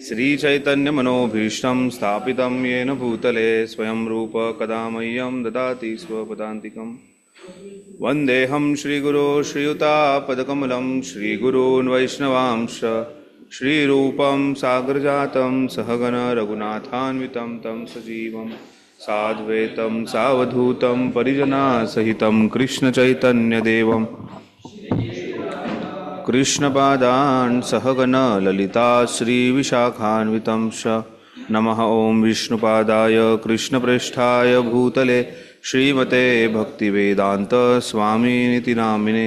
श्रीचैतन्यमनोभीष्टं स्थापितं येन भूतले स्वयं रूप कदा मह्यं ददाति स्वपदान्तिकं। वन्देऽहं श्रीगुरो श्रीयुतापदकमलं श्रीगुरून् वैष्णवांश्च श्रीरूपं सागरजातं सहगण रघुनाथान्वितं तं सजीवं साद्वैतं सावधूतं परिजनासहितं कृष्णचैतन्यदेवं कृष्णपादान् सहगण ललिता श्रीविशाखान्वितं च। नमः ॐ विष्णुपादाय कृष्णप्रेष्ठाय भूतले श्रीमते भक्तिवेदान्त स्वामिनिति नामिने।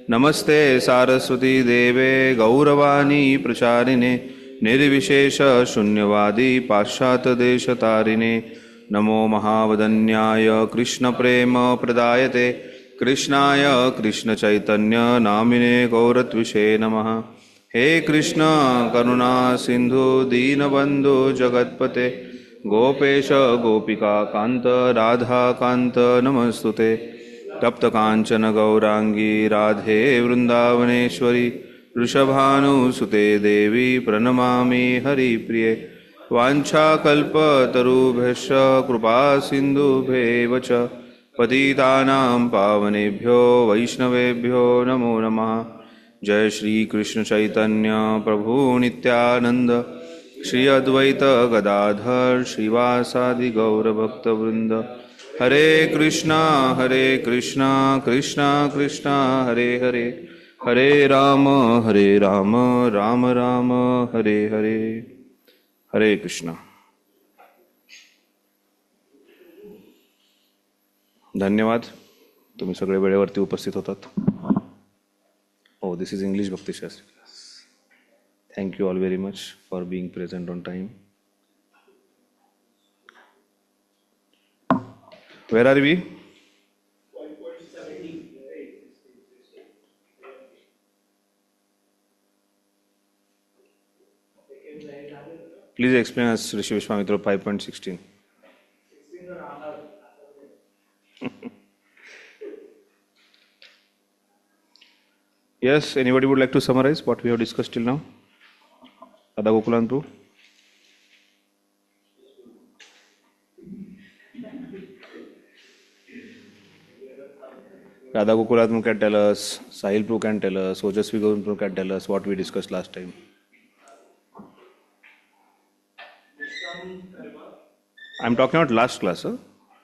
नमस्ते सारस्वती देवे गौरवाणी प्रचारिणे निर्विशेष शून्यवादी पाश्चात्यदेशतारिणे। नमो महावदन्याय कृष्णप्रेम प्रदायते कृष्णाय कृष्णचैतन्य नामिने गौरत्विषे नमः। हे कृष्ण करुणा सिंधु दीनबंधु जगत्पते गोपेश गोपिका कांत राधा कांत नमस्तुते। तप्त कांचन गौरांगी राधे वृंदावनेश्वरी वृषभानुसुते देवी प्रणमामि हरिप्रिये। वाञ्छाकल्पतरुभ्यश्च कृपा सिन्धुभ्येव च पतितानां पावनेभ्यो वैष्णवेभ्यो नमो नमः। जय श्री कृष्ण चैतन्य प्रभु नित्यानंद श्री अद्वैत गदाधर श्रीवासादि गौरभक्तवृंद। हरे कृष्णा कृष्णा कृष्णा हरे हरे हरे राम राम राम हरे हरे। हरे कृष्णा। धन्यवाद, तुम्ही सगळे वेळेवरती उपस्थित होतात. Oh, this is English Bhakti Shastri class. Thank you all very much for being present on time. Where are we? Please explain us, Rishi Vishwamitra, 5.16. Yes, anybody would like to summarize what we have discussed till now? Radha Gokulantu. Radha Gokulantu can tell us, Sahil Prabhu can tell us, Ojasvi Govindu can tell us what we discussed last time. I'm talking about last class, sir.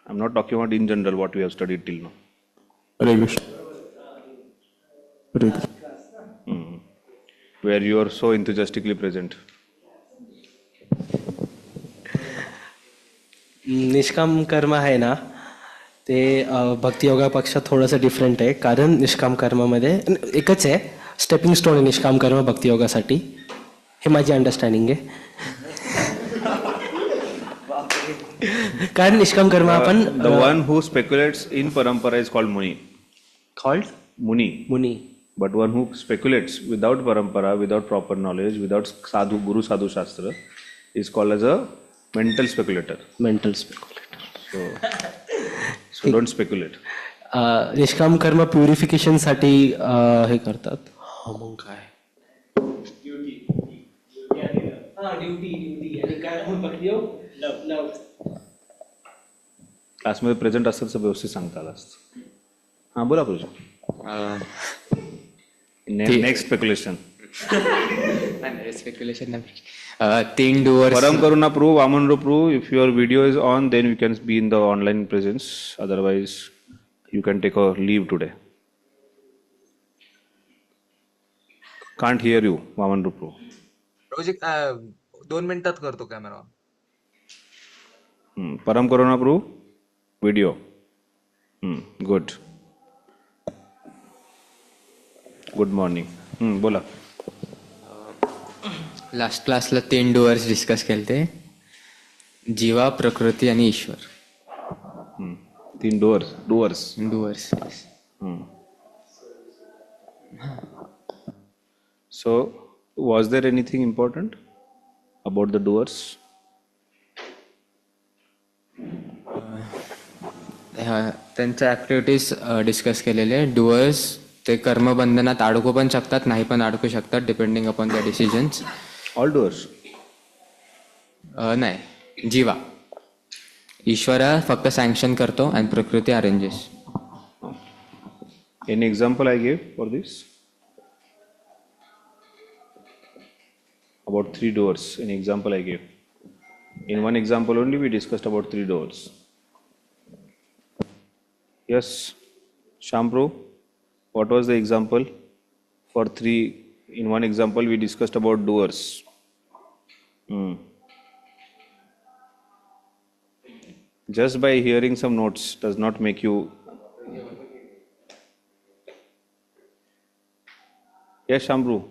I'm not talking about in general what we have studied till now. Hare Krishna. Hare Krishna. Where you are so enthusiastically present. निष्काम कर्म आहे ना ते भक्ती योगापेक्षा थोडंसं different आहे. कारण निष्काम कर्मामध्ये एकच आहे, स्टेपिंग स्टोन आहे निष्काम कर्म भक्ती योगासाठी. हे माझी अंडरस्टँडिंग आहे. कारण निष्काम कर्म आपण The one who speculates in parampara is called Muni. Called Muni. Muni. But one who speculates without parampara, without proper knowledge, without sadhu, guru sadhu shastra, is called as a mental speculator. Mental speculator. So don't speculate. निष्काम कर्म प्युरिफिकेशनसाठी हे करतात. मग काय क्लासमध्ये present असतं तर व्यवस्थित सांगता आलं असतं. हां बोला पूजा. Next speculation. स्पेक्युलेशन नाही. 3 doors. Param Karuna prove, Amanru prove. If your video is on, then we can be in the online presence. Otherwise, you can take a leave today. Can't hear you, Amanru prove. Project 2 मिनिटात करतो camera. Param Karuna prove, video. Good. Good morning. बोला. Last क्लासला 3 doors discuss केलते. जीवा, प्रकृती आणि ईश्वर. 3 doors. Doors. So, was there anything important about the doers? त्यांच्या activities discuss केलेले. डुअर्स ते कर्मबंधनात अडकू पण शकतात, नाही पण अडकू शकतात, depending upon the decisions. All doers. नाही, जीवा. ईश्वर फक्त सँक्शन करतो आणि प्रकृती arranges. Any example I gave for this? About 3 doors. Any example I gave? In one example only we discussed about 3 doors. Yes, Shampro, what was the example? For 3, in one example we discussed about doors. Just by hearing some notes does not make you. Yes, Shambhu.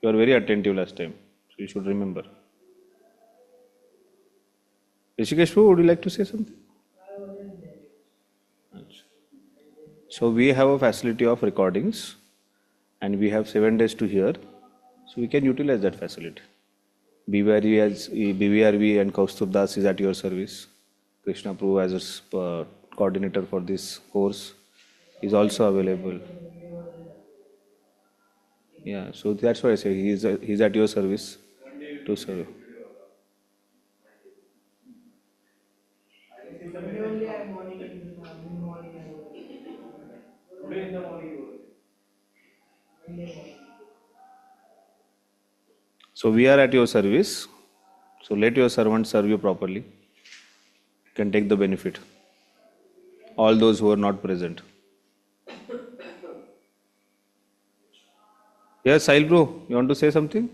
You are very attentive last time, so you should remember. Rishikeshwu, would you like to say something? So we have a facility of recordings and we have 7 days to hear, so we can utilize that facility. BVRV and Kaustubh Das is at your service. Krishna Prabhu as a coordinator for this course is also available. Yeah, so that's why I say he's at your service to serve. So we are at your service. So let your servant serve you properly. You can take the benefit. All those who are not present. Yes, Sahil bro, you want to say something?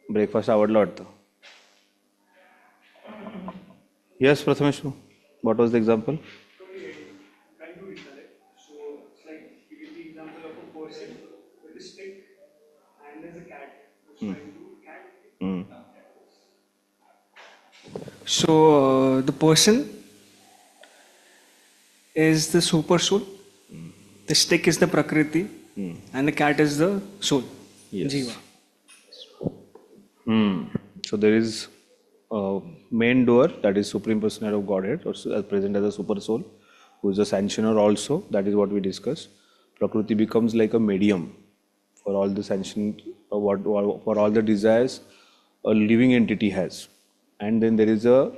Breakfast आवडला वाटतं. Yes, Prathamesh, what was the example? So the person is the super soul, the stick is the prakriti, and the cat is the soul. Yes. Jiva. So there is a main doer, that is Supreme Personality of Godhead, or present as a super soul, who is a sanctioner also. That is what we discussed. Prakriti becomes like a medium for all the sanction, for all the desires a living entity has. And then there is a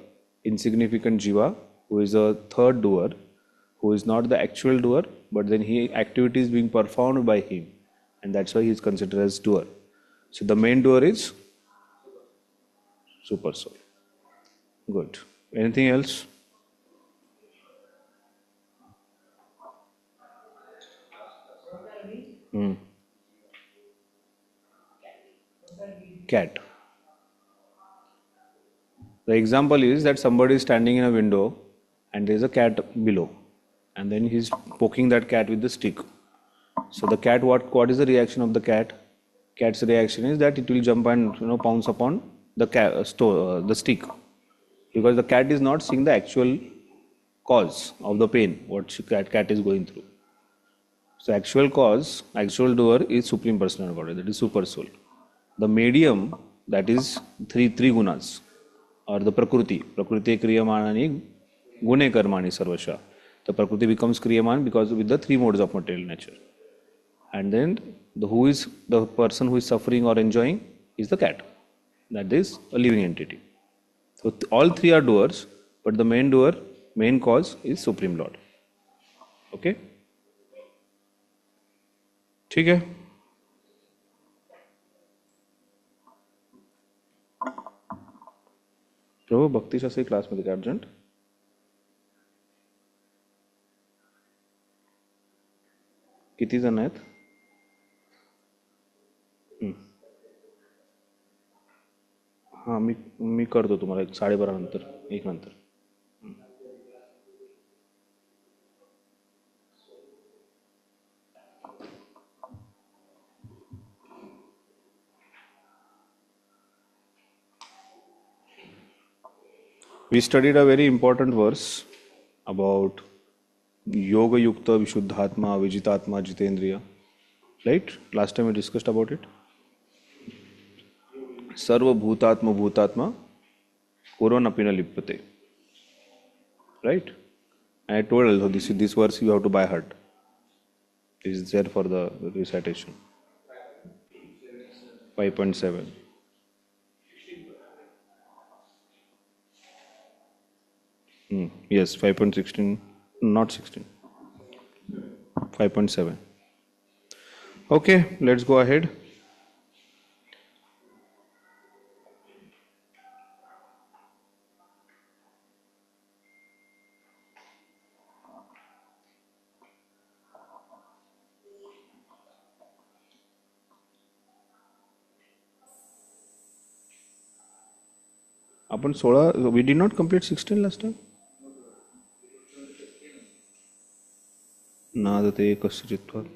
insignificant jiva, who is a third doer, who is not the actual doer, but then activity is being performed by him, and that's why he is considered as doer. So the main doer is super soul. Good. Anything else? Cat. The example is that somebody is standing in a window and there is a cat below, and then he's poking that cat with the stick. So the cat, what is the reaction of the cat? Cat's reaction is that it will jump and pounce upon the stick, because the cat is not seeing the actual cause of the pain what cat is going through. So actual cause, actual doer is Supreme Personal Godhead, that is Super Soul. The medium, that is three gunas, or the Prakriti. Prakriti Kriyamanani Gune Karmani Sarvasha. The Prakriti becomes Kriyaman because with the 3 modes of material nature. And then who is the person who is suffering or enjoying is the cat. That is a living entity. So all 3 are doers, but the main doer, main cause is Supreme Lord. Okay? ठीक है. प्रभू भक्तिशास्त्री क्लासमध्ये urgent किती जण आहेत? हां, मी करतो तुम्हाला 12:30 नंतर, 1 नंतर. We studied a very important verse about Yoga Yukta, Vishuddhatma, Vijitatma, Jitendriya. Right? Last time we discussed about it. Sarva Bhutatma Bhutatma Koronapina Lipate. Right? And I told also this verse you have to by heart. is there for the recitation. 5.7. Yes, 5.16, not 16. 5.7. Okay, let's go ahead. आपण 16, we did not complete 16 last time? नादते एकश्चित्वात्.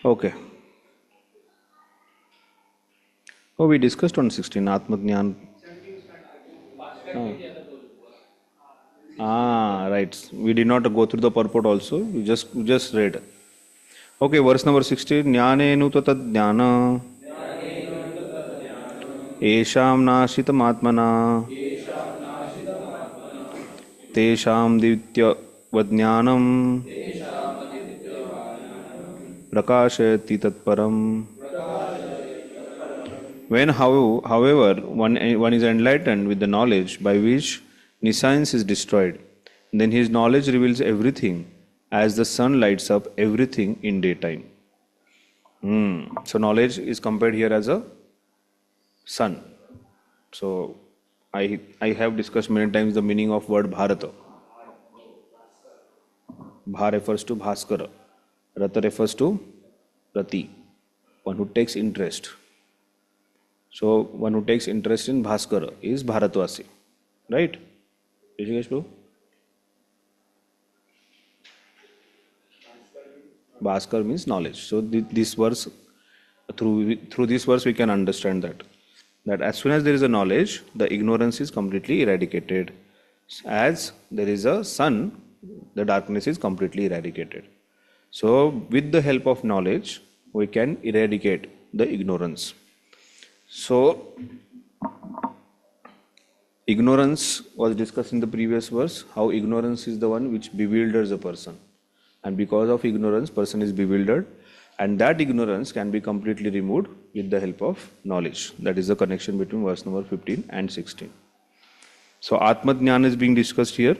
Okay. Oh, we discussed on 16, Atmajnan. Right. We did not go through the purport also. We just read. Okay, verse number 16. Jnanenu tad jnana येषां नाशितमात्मना तेषां दिव्यवज्ञानं प्रकाशयति तत्परम्. When, however, one is enlightened with the knowledge by which nescience is destroyed, then his knowledge reveals everything as the sun lights up everything in daytime. So knowledge is compared here as a sun. So I have discussed many times the meaning of word Bharata. Bha refers to Bhaskara. Rata refers to Rati, one who takes interest. So one who takes interest in Bhaskara is Bharatvasi, right? Rishikesh bro? Bhaskar means knowledge. So this verse, through this verse we can understand that as soon as there is a knowledge, the ignorance is completely eradicated. As there is a sun, the darkness is completely eradicated. So with the help of knowledge, we can eradicate the ignorance. So ignorance was discussed in the previous verse, how ignorance is the one which bewilders a person. And because of ignorance, person is bewildered, and that ignorance can be completely removed with the help of knowledge. That is the connection between verse number 15 and 16. So Atmajnana is being discussed here.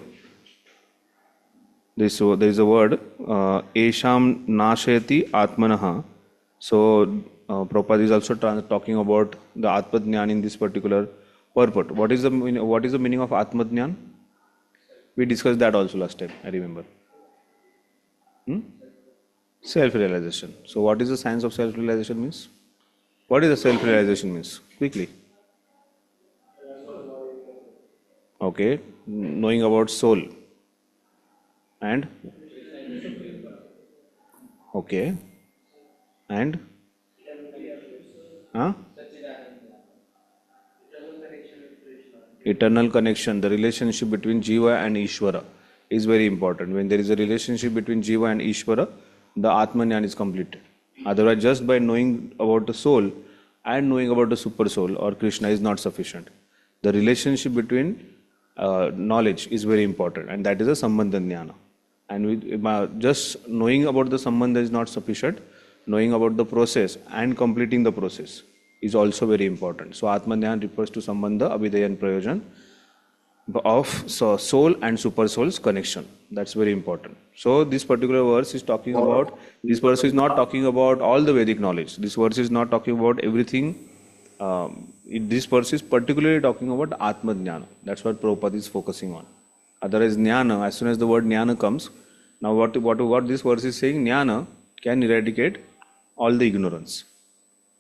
There is a word, Esham Nashayati Atmanaha. So Prabhupada is also talking about the Atmajnana in this particular purport. What is the meaning of Atmajnana? We discussed that also last time, I remember. Self-realization. So what is the science of self-realization means? What is the self-realization means? Quickly. Okay, knowing about soul. And? Okay. And? Eternal connection. The relationship between Jiva and Ishvara is very important. When there is a relationship between Jiva and Ishvara, the Atmanyan is completed. Otherwise, just by knowing about the soul and knowing about the super soul or Krishna is not sufficient. The relationship between knowledge is very important, and that is a Sambandha Jnana. And just knowing about the Sambandha is not sufficient. Knowing about the process and completing the process is also very important. So Atmanyan refers to Sambandha, Abhidaya and Prayojan of soul and super soul's connection. That's very important. So this particular verse is talking about, this verse is not talking about all the Vedic knowledge. This verse is not talking about everything. This verse is particularly talking about Atmajnana. That's what Prabhupada is focusing on. Otherwise, Jnana, as soon as the word Jnana comes, now what this verse is saying, Jnana can eradicate all the ignorance.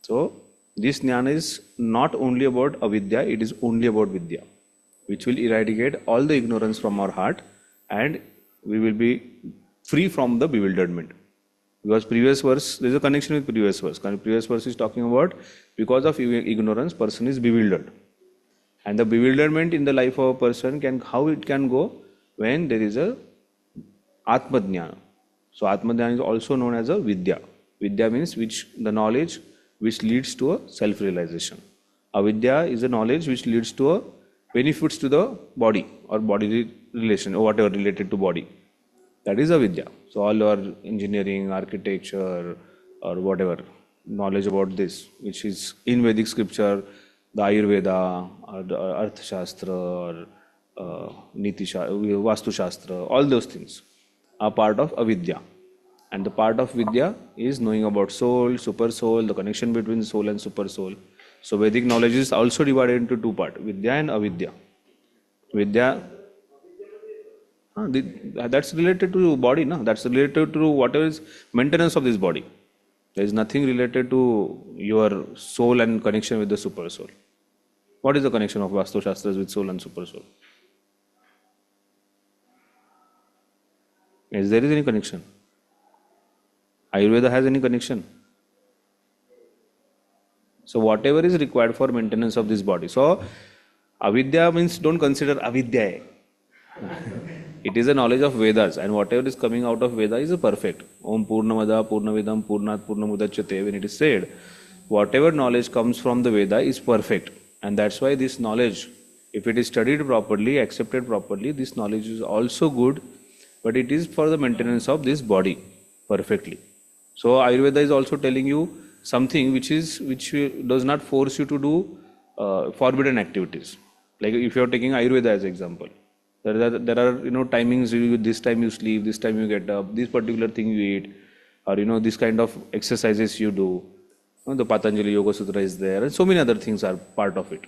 So this Jnana is not only about avidya, it is only about vidya, which will eradicate all the ignorance from our heart, and we will be free from the bewilderment. Because previous verse, there is a connection with previous verse. Previous verse is talking about because of ignorance, person is bewildered. And the bewilderment in the life of a person how it can go when there is a Atmajnana. So Atmajnana is also known as a Vidya. Vidya means the knowledge which leads to a self-realization. Avidya is a knowledge which leads to a benefits to the body or body relation or whatever related to body. That is avidya. So all your engineering, architecture, or whatever knowledge about this, which is in Vedic scripture, the Ayurveda, or the Arthashastra, or Vastu Shastra, all those things are part of avidya. And the part of vidya is knowing about soul, super soul, the connection between soul and super soul. So Vedic knowledge is also divided into two parts, vidya and avidya. Vidya, that's related to body, no? That's related to whatever is maintenance of this body. There is nothing related to your soul and connection with the super soul. What is the connection of Vastu Shastras with soul and super soul? Is there any connection? Ayurveda has any connection? So whatever is required for maintenance of this body. So avidya means don't consider avidya. It is a knowledge of Vedas, and whatever is coming out of Veda is a perfect. Om Purnamada Purnavidam Purnat Purnamudachyate. When it is said, whatever knowledge comes from the Veda is perfect. And that's why this knowledge, if it is studied properly, accepted properly, this knowledge is also good, but it is for the maintenance of this body perfectly. So Ayurveda is also telling you something which does not force you to do forbidden activities. Like if you are taking Ayurveda as example, there are timings. This time you sleep, this time you get up, this particular thing you eat, or this kind of exercises you do. The Patanjali Yoga Sutra is there, and so many other things are part of it.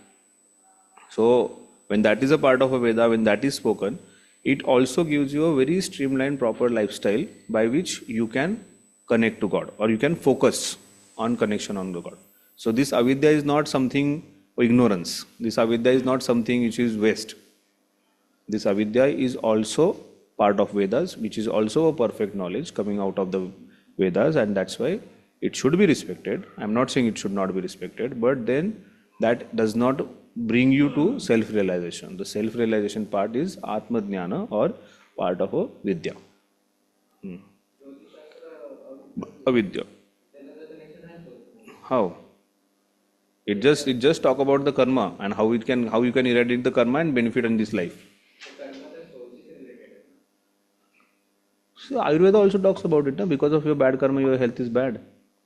So when that is a part of a Veda, when that is spoken, it also gives you a very streamlined, proper lifestyle by which you can connect to God, or you can focus on connection on the God. So this avidya is not something ignorance. This avidya is not something which is waste. This avidya is also part of Vedas, which is also a perfect knowledge coming out of the Vedas, and that's why it should be respected. I'm not saying it should not be respected, but then that does not bring you to self-realization. The self-realization part is Atma Jnana, or part of a Vidya. Avidya. How? It just talk about the karma and how you can eradicate the karma and benefit in this life. So Ayurveda also talks about it. Because of your bad karma, your health is bad,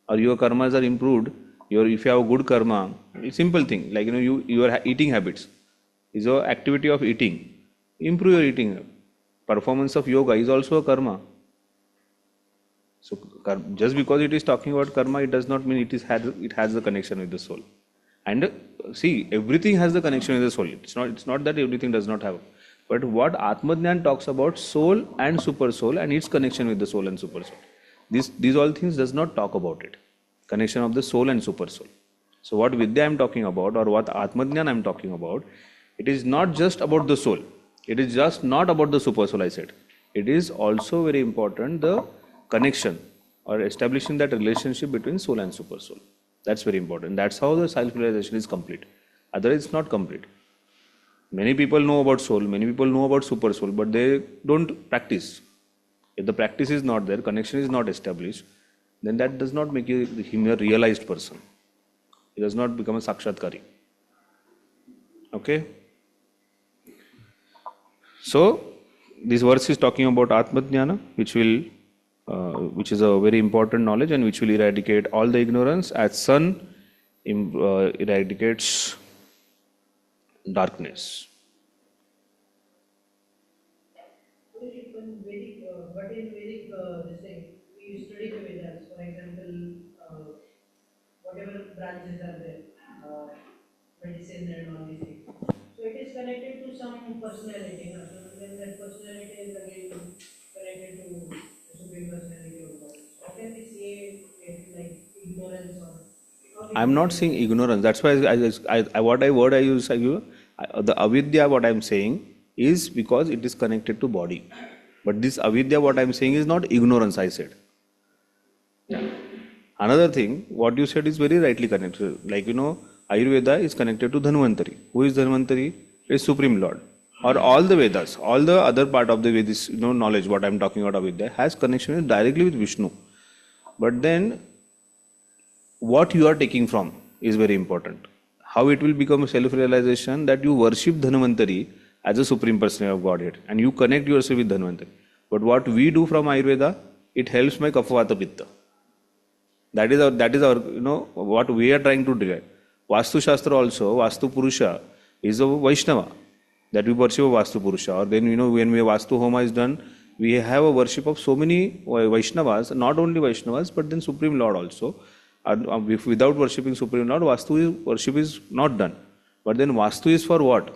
or your karmas are improved. If you have good karma, it's simple thing like your eating habits is your activity of eating. Improve your eating. Performance of yoga is also a karma. So just because it is talking about karma, it does not mean it has the connection with the soul. And see, everything has the connection with the soul. It's not that everything does not have. But what Atmajnan talks about, soul and super soul and its connection with the soul and super soul. These all things does not talk about it. Connection of the soul and super soul. So what Vidya I am talking about, or what Atmajnan I am talking about, it is not just about the soul. It is just not about the super soul, I said. It is also very important, the connection or establishing that relationship between soul and super soul. That's very important. That's how the self-realization is complete. Otherwise, it's not complete. Many people know about soul, many people know about super soul, but they don't practice. If the practice is not there, connection is not established, then that does not make him a realized person. He does not become a sakshatkari. Okay? So, this verse is talking about Atmajnana, which is a very important knowledge and which will eradicate all the ignorance as sun eradicates darkness. But in Vedic, this thing, we study the Vedas, for example, whatever branches are there, medicine and all these things. So it is connected to some personality, no? So then that personality is again connected to the Supreme Personality of God. How can we say it like ignorance or? I'm not saying ignorance. That's why I use, the avidya, what I'm saying is because it is connected to body. But this avidya, what I'm saying is not ignorance, I said. Another thing, what you said is very rightly connected. Like, Ayurveda is connected to Dhanvantari. Who is Dhanvantari? It is Supreme Lord. Or all the Vedas, all the other part of the Vedas, knowledge, what I'm talking about avidya, has connection directly with Vishnu. But then, what you are taking from is very important. How it will become a self-realization that you worship Dhanvantari as a Supreme Personality of Godhead and you connect yourself with Dhanvantari. But what we do from Ayurveda, it helps my kapha vata pitta. That is our what we are trying to do. Vastu Shastra also, Vastu Purusha is a Vaishnava that we worship a Vastu Purusha. Or then when we Vastu Homa is done, we have a worship of so many Vaishnavas, not only Vaishnavas, but then Supreme Lord also. Without worshipping Supreme Lord, worship is not done. But then Vastu is for what?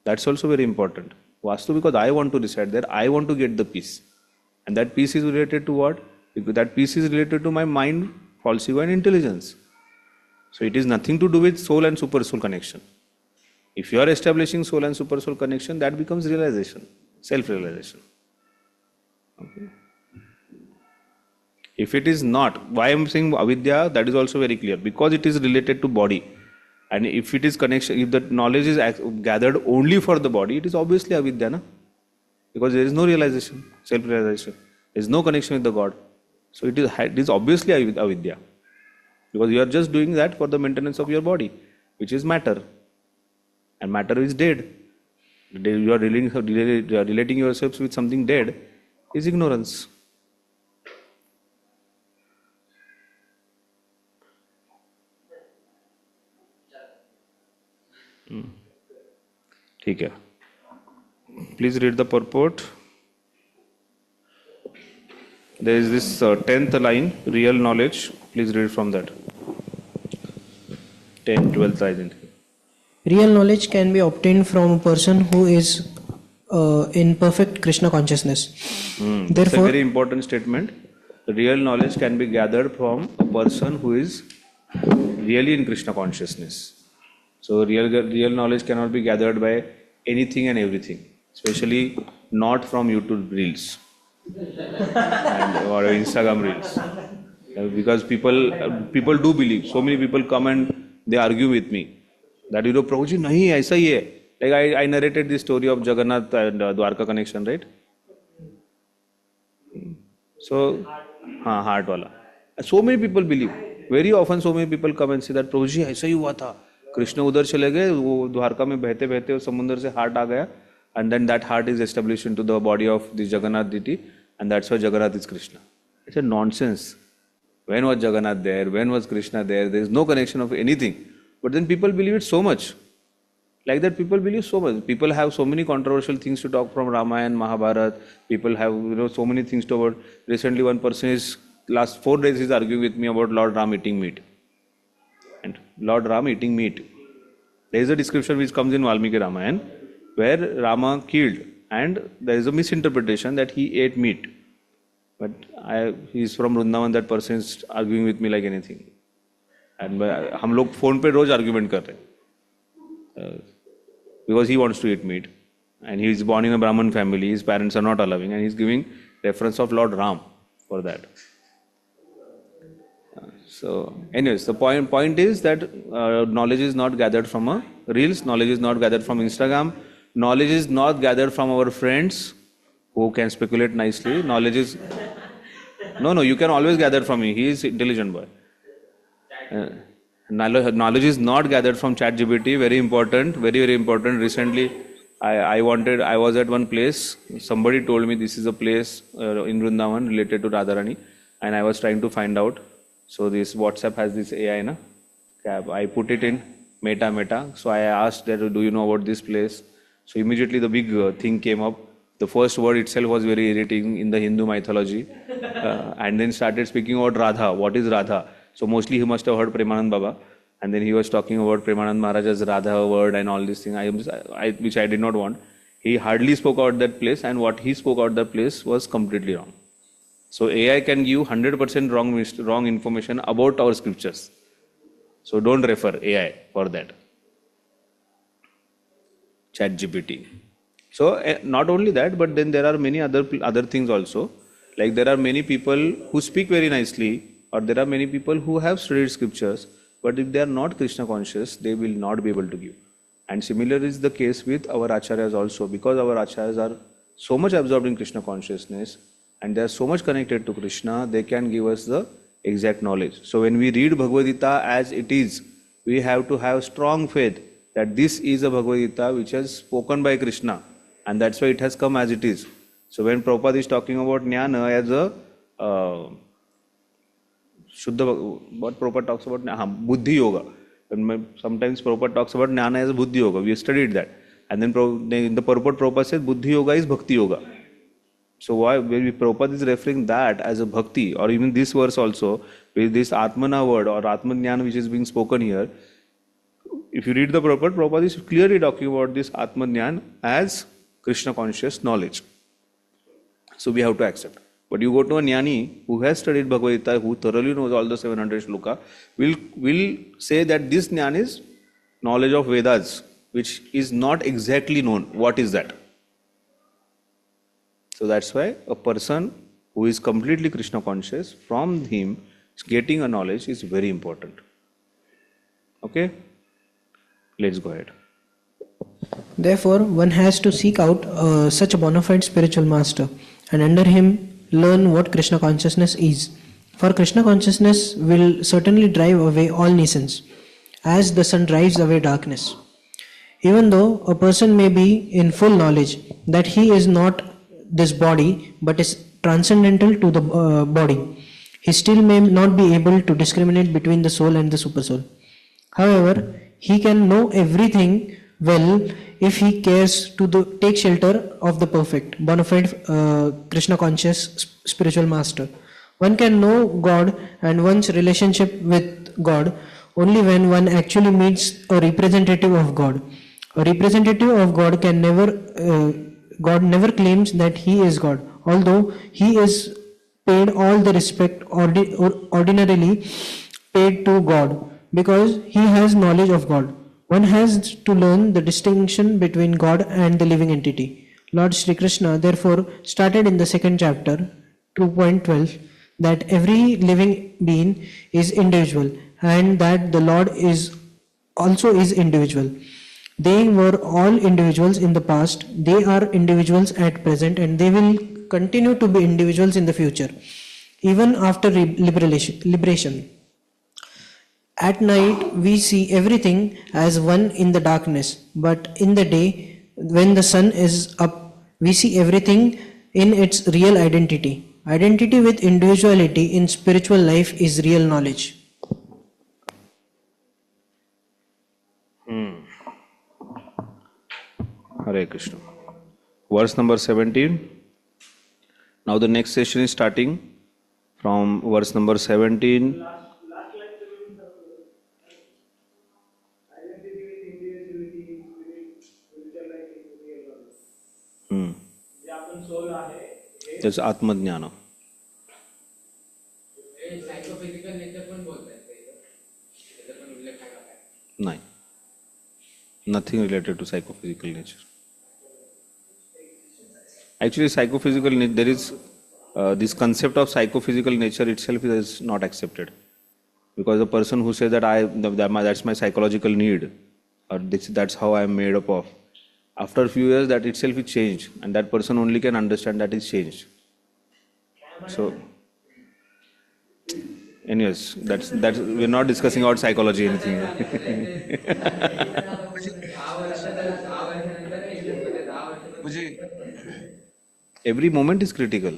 That's also very important. Vastu, because I want to reside there, I want to get the peace. And that peace is related to what? Because that peace is related to my mind, false ego and intelligence. So it is nothing to do with soul and super soul connection. If you are establishing soul and super soul connection, that becomes realization, self-realization. Okay. If it is not, why I am saying avidya, that is also very clear. Because it is related to body. And if it is connection, if the knowledge is gathered only for the body, it is obviously avidya, na? Because there is no realization, self-realization. There is no connection with the God. So it is obviously avidya. Because you are just doing that for the maintenance of your body, which is matter. And matter is dead. You are relating yourselves with something dead is ignorance. ठीक है. Please read the purport. There is this 10th line, real knowledge. Please read from that. 10th, 12th, I think. Real knowledge can be obtained from a person who is in perfect Krishna consciousness. It's a Therefore, very important statement. Real knowledge can be gathered from a person who is really in Krishna consciousness. So real knowledge cannot be gathered by anything and everything, especially not from YouTube reels or Instagram reels. Because people do believe. So many people come and they argue with me that Prabhuji, nahi, aisa hi hai. Like I narrated the story of Jagannath and Dwarka connection, right? So, heart wala. So many people believe. Very often so many people come and say that Prabhuji, aisa hi hua tha. Krishna उधर चले गए, वो द्वारका में बहते बहते उस समुद्र से हार्ट आ गया, and then that heart is established into the body of the Jagannath deity, and that's why Jagannath is Krishna. It's a nonsense. When was Jagannath there? When was Krishna there? There is no connection of anything. But then people believe it so much. Like that, people believe so much. People have so many controversial things to talk from Ramayana, Mahabharata. People have so many things to about. Recently, one person is last 4 days is arguing with me about Lord Ram eating meat. And Lord Ram eating meat. There is a description which comes in Valmiki Ramayana where Rama killed, and there is a misinterpretation that he ate meat. But he is from Vrindavan, that person is arguing with me like anything. And हम लोग phone पे रोज argument कर रहे हैं. Because he wants to eat meat. And he is born in a Brahmin family, his parents are not allowing, and he is giving reference of Lord Ram for that. So, anyways, the point is that knowledge is not gathered from reels, knowledge is not gathered from Instagram, knowledge is not gathered from our friends who can speculate nicely. Knowledge is no, you can always gather from me. He is intelligent boy. Knowledge is not gathered from ChatGPT. Very important, very very important. Recently, I was at one place. Somebody told me this is a place in Vrindavan related to Radharani, and I was trying to find out. So this WhatsApp has this AI, na? I put it in Meta. So I asked that, do you know about this place? So immediately the big thing came up. The first word itself was very irritating in the Hindu mythology, and then started speaking about Radha. What is Radha? So mostly he must have heard Premanand Baba, and then he was talking about Premanand Maharaj's Radha word and all these things, which I did not want. He hardly spoke about that place, and what he spoke about that place was completely wrong. So AI can give 100% wrong information about our scriptures. So don't refer AI for that. ChatGPT. So not only that, but then there are many other things also. Like there are many people who speak very nicely, or there are many people who have studied scriptures, but if they are not Krishna conscious, they will not be able to give. And similar is the case with our acharyas also, because our acharyas are so much absorbed in Krishna consciousness and they are so much connected to Krishna, they can give us the exact knowledge. So when we read Bhagavad Gita as it is, we have to have strong faith that this is a Bhagavad Gita which has spoken by Krishna, and that's why it has come as it is. So when Prabhupada is talking about jnana as a Shuddha, what Prabhupada talks about, Buddhi Yoga. Sometimes Prabhupada talks about jnana as a Buddhi Yoga. We studied that. And then in the purport Prabhupada says Buddhi Yoga is Bhakti Yoga. So why when Prabhupada is referring that as a Bhakti, or even this verse also, with this Atmana word or Atmajnana which is being spoken here, if you read the Prabhupada is clearly talking about this Atmajnana as Krishna conscious knowledge. So we have to accept. But you go to a jnani who has studied Bhagavad Gita, who thoroughly knows all the 700 shloka, will say that this jnana is knowledge of Vedas, which is not exactly known. What is that? So that's why a person who is completely Krishna conscious, from him getting a knowledge is very important. Okay? Let's go ahead. Therefore, one has to seek out such a bona fide spiritual master and under him learn what Krishna consciousness is. For Krishna consciousness will certainly drive away all nescience, as the sun drives away darkness. Even though a person may be in full knowledge that he is not this body but is transcendental to the body, he still may not be able to discriminate between the soul and the supersoul. However, he can know everything well if he cares to take shelter of the perfect, bona fide Krishna conscious spiritual master. One can know God and one's relationship with God only when one actually meets a representative of God. A representative of God can God never claims that he is God, although he is paid all the respect ordinarily paid to God, because he has knowledge of God. One has to learn the distinction between God and the living entity. Lord Sri Krishna therefore started in the second chapter, 2.12, that every living being is individual and that the Lord is also is individual. They were all individuals in the past, they are individuals at present, and they will continue to be individuals in the future, even after liberation. At night, we see everything as one in the darkness, but in the day, when the sun is up, we see everything in its real identity. Identity with individuality in spiritual life is real knowledge. Hare Krishna. Verse number 17. Now the next session is starting from verse number 17. त्याचं आत्मज्ञान. नाही, nothing related to psychophysical nature. Actually, psychophysical there is this concept of psychophysical nature itself is not accepted, because the person who says that that's my psychological need, or that's how I am made up of, after a few years that itself is changed, and that person only can understand that it's changed. So, anyways, that's we're not discussing about psychology anything. Every moment is critical,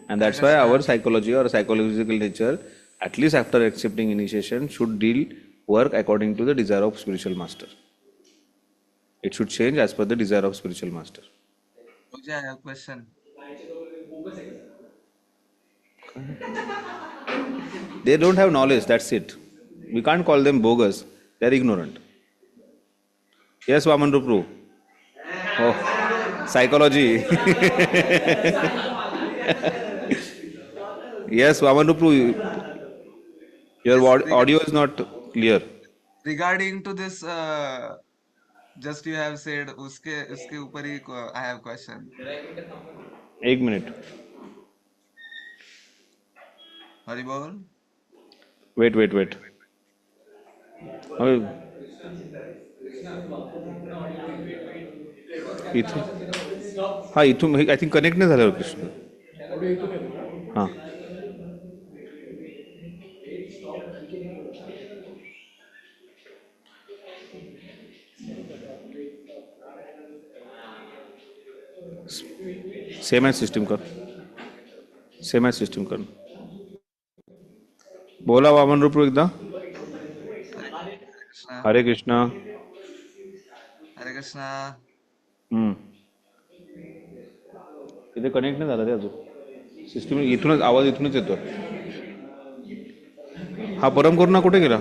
and that's why our psychology or psychological nature, at least after accepting initiation, should work according to the desire of spiritual master. It should change as per the desire of spiritual master. Okay, I have a question. They don't have knowledge, that's it. We can't call them bogus, they're ignorant. Yes, Vaman Rupru. Oh, psychology. Yes, Vaman Rupru, your audio is not clear. Regarding to this, just you have said, uske upar hi I have question. एक minute. Hari bol. Wait. इथून हा इथून I think connect नाही झालं कृष्ण. हां same as system कर, same as system कर. बोला वामन रूप एकदा. कृष्णा हरे कृष्णा. हरे कृष्णा. इथे कनेक्ट नाही झाला रे अजून. सिस्टम इथूनच आवाज इथूनच येतो. हा परम करुणा कुठे गेला?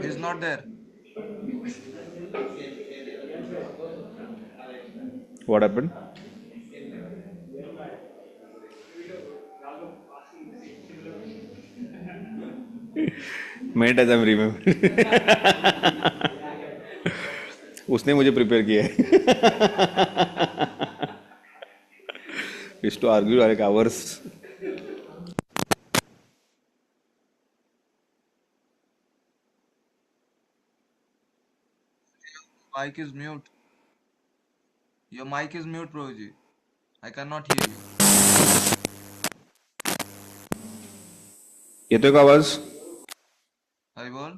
Is not there. What happened? Many times I'm remember. उसने मुझे प्रिपेयर किया है. Used to argue like hours. Mic is mute. Your mic is mute, Prabhuji. I cannot hear you. येतोय का आवाज? हरी बोल.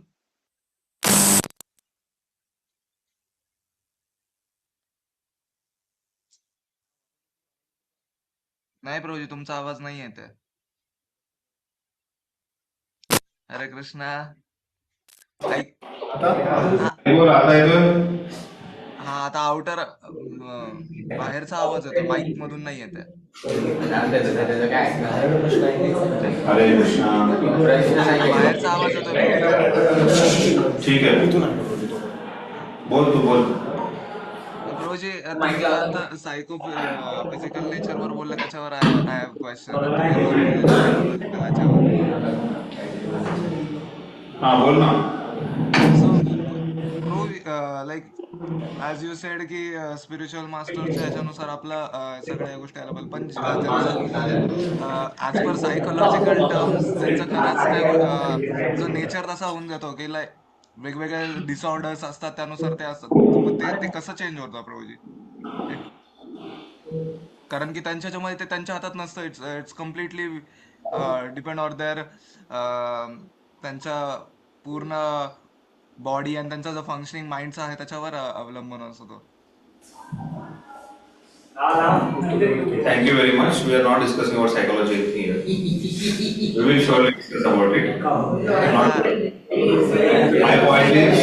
नाही प्रभूजी, तुमचा आवाज नाही येत आहे. हरे कृष्णा. ऐक. हा आता आउटर बाहेरचा आवाज येतो, माईक मधून नाही येत आहे. बाहेरचा आवाज येतो. ठीक आहे. बोल तू बोल. प्रभूजी तुम्ही आता सायको फिजिकल नेचर वर बोलले, त्याच्यावर आय हॅव क्वेश्चन. हा बोल ना. लाईक ॲज यू सेड की स्पिरिच्युअल मास्टरच्या ह्याच्यानुसार आपला सगळ्या गोष्टी अवेलेबल, पण ॲज पर सायकोलॉजिकल टर्म्स त्यांचं खरंच काय जो नेचर तसा होऊन जातो की लाईक वेगवेगळे डिसऑर्डर्स असतात त्यानुसार ते असतात. मग ते कसं चेंज होतं प्रभूजी? कारण की त्यांच्या ह्याच्यामध्ये ते त्यांच्या हातात नसतं. It's completely depend on their त्यांच्या पूर्ण बॉडी आणि त्यांचा जो फंक्शनिंग माइंडचा आहे त्याच्यावर अवलंबून असतो तो. Thank you very much. We are not discussing about psychology here. We will surely discuss about it. My point is,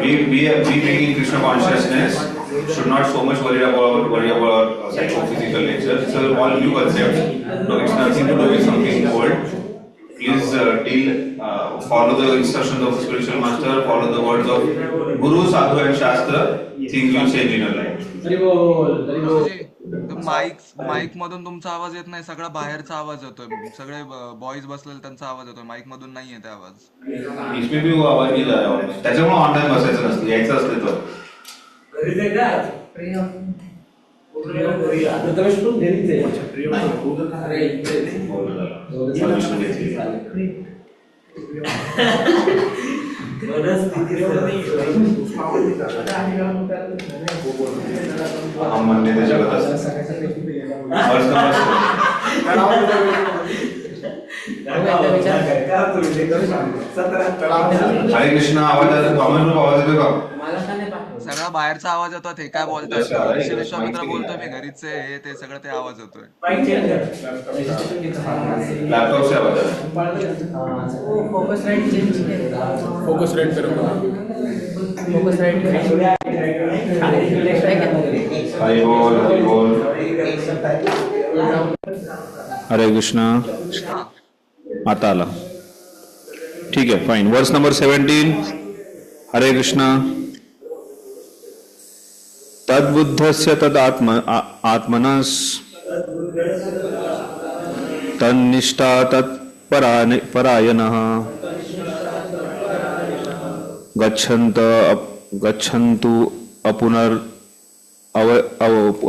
we being in Krishna consciousness should not so much worry about psychophysical nature. These are all new concepts. No, it's nothing to do with something old. Please follow the instructions of the spiritual master, follow the words of Guru, Sadhu and Shastra. Things will change in your life. Mic मधून तुमचा आवाज येत नाही, सगळा बाहेरचा आवाज येतोय. सगळे बॉईज बसलेले त्यांचा आवाज येतोय, माईक मधून नाही येते आवाज. इसमें भी वो आवाज नहीं जा रहा है. त्याच्यामुळे ऑनलाईन बसायचं नसतं, यायचं असते तर. हम म्हणते ते जगत असतं. हरे कृष्ण. आवाज येतो का? सगळा बाहेरचा आवाज येतो. ते काय बोलतोय विश्वामित्र बोलतोय, मी घरीच आहे, हे ते सगळं ते आवाज येतोय. लॅपटॉप से आवाज फोकस राइट करो. हरि बोल, हरि बोल. हरे कृष्ण. आता आला. ठीक आहे, fine. Verse number 17. Hare Krishna. तद्बुद्धस्य आत्मनस तन्निष्ठा तत्परायणः गच्छन्तु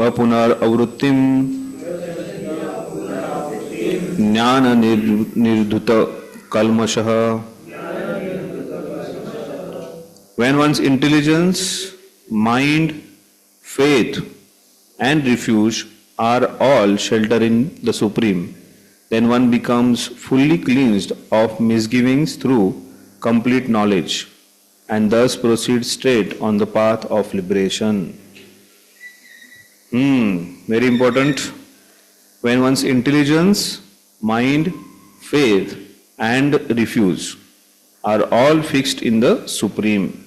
अपुनरवृत्तिं ज्ञाननिर्धुत कल्मषः. When one's intelligence, mind, faith and refuge are all shelter in the Supreme, then one becomes fully cleansed of misgivings through complete knowledge and thus proceeds straight on the path of liberation. Very important. When one's intelligence, mind, faith, and refuse are all fixed in the Supreme.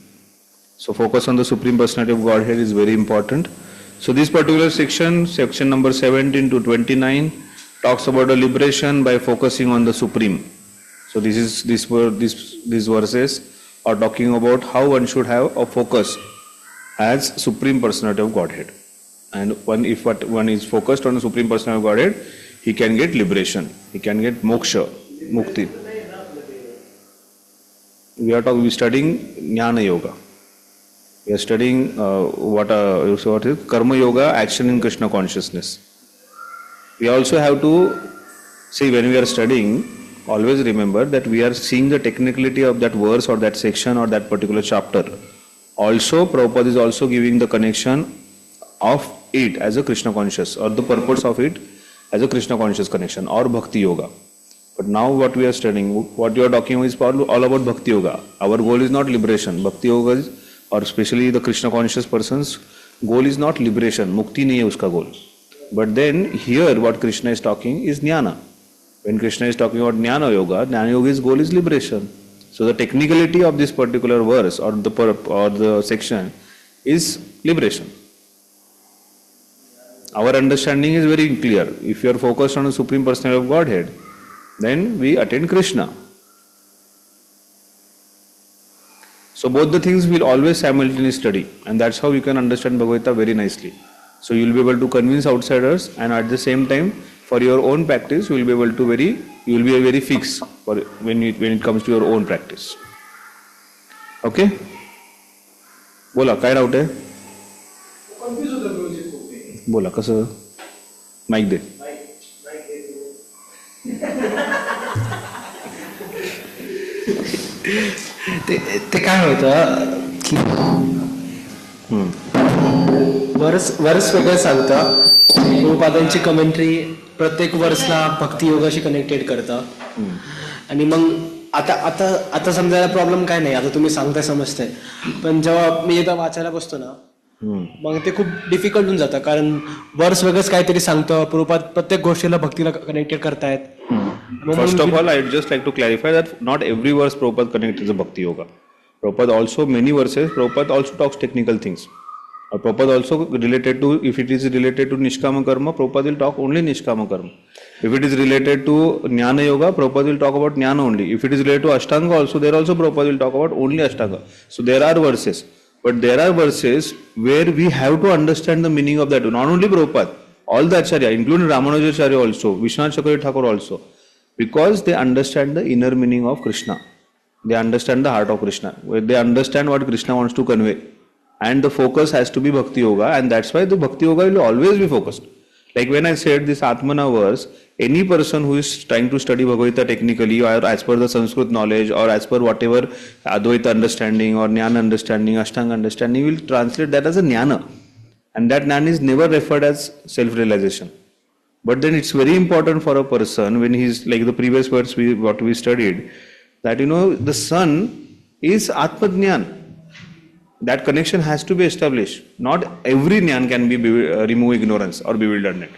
So focus on the Supreme Personality of Godhead is very important. So this particular section number 17 to 29, talks about the liberation by focusing on the Supreme. So these verses are talking about how one should have a focus as Supreme Personality of Godhead. And if one is focused on the Supreme Personality of Godhead, he can get liberation, he can get moksha, mukti. We are studying Jnana Yoga. We are studying what is Karma Yoga, action in Krishna consciousness. We also have to see, when we are studying, always remember that we are seeing the technicality of that verse or that section or that particular chapter. Also, Prabhupada is also giving the connection of it as a Krishna conscious, or the purpose of it as a Krishna conscious connection, or Bhakti Yoga. But now what we are studying, what you are talking about is all about Bhakti Yoga. Our goal is not liberation. Bhakti Yoga is, or especially the Krishna conscious person's goal is not liberation. Mukti nahi hai uska goal. But then here what Krishna is talking is Jnana. When Krishna is talking about Jnana Yoga's goal is liberation. So the technicality of this particular verse or the section is liberation. Our understanding is very clear. If you are focused on the Supreme Personality of Godhead, then we attain Krishna. So both the things will always simultaneously study, and that's how you can understand Bhagavad Gita very nicely. So you will be able to convince outsiders, and at the same time, for your own practice, you will be able to you will be very fixed for when it comes to your own practice. Okay? बोला काय doubt आहे? बोला कसं? Mike दे. ते काय होतं की verse वेगळं सांगतं. प्रभुपादांची कमेंट्री प्रत्येक वर्सला भक्ती योगाशी कनेक्टेड करतं. आणि मग आता समजायला प्रॉब्लेम काय नाही, आता तुम्ही सांगताय समजतंय, पण जेव्हा मी एकदा वाचायला बसतो ना, मग ते खूप डिफिकल्ट होऊन जातं, कारण वर्स वेगळंच काहीतरी सांगतं. प्रभुपाद प्रत्येक गोष्टीला भक्तीला कनेक्टेड करतायत. First of all, I would just like to clarify that not every verse Prabhupada connects to Bhakti Yoga. Prabhupada also, many verses, Prabhupada also talks technical things. Prabhupada also related to, if it is related to Nishkama Karma, Prabhupada will talk only Nishkama Karma. If it is related to Jnana Yoga, Prabhupada will talk about Jnana only. If it is related to Ashtanga also, there also Prabhupada will talk about only Ashtanga. So there are verses. But there are verses where we have to understand the meaning of that. Not only Prabhupada, all the Acharya, including Ramanujacharya also, Vishwanath Chakravarti Thakur also. Because they understand the inner meaning of Krishna. They understand the heart of Krishna. They understand what Krishna wants to convey. And the focus has to be Bhakti Yoga, and that's why the Bhakti Yoga will always be focused. Like when I said this Atmana verse, any person who is trying to study Bhagavad Gita technically, or as per the Sanskrit knowledge, or as per whatever Advaita understanding, or Jnana understanding, Ashtanga understanding, will translate that as a Jnana. And that Jnana is never referred as self-realization. But then it's very important for a person, when he's like the previous verse what we studied, that the sun is Atma Jnana. That connection has to be established. Not every Jnana can be remove ignorance or bewilderment.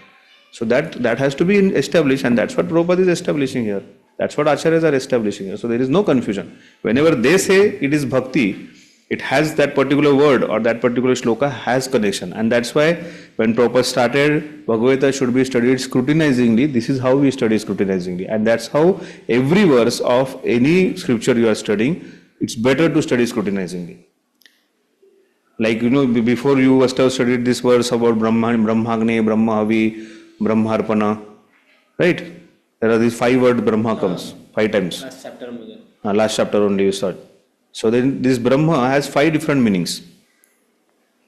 So that has to be established, and that's what Prabhupada is establishing here. That's what Acharyas are establishing here. So there is no confusion. Whenever they say it is bhakti, it has that particular word or that particular shloka has connection. And that's why when Prabhupada started, Bhagavad Gita should be studied scrutinizingly. This is how we study scrutinizingly. And that's how every verse of any scripture you are studying, it's better to study scrutinizingly. Like, before you must have studied this verse about Brahmagni, Brahmahavi, Brahmarpana, right? There are these 5 words Brahma comes 5 times. Last chapter only you saw. So then this Brahma has 5 different meanings.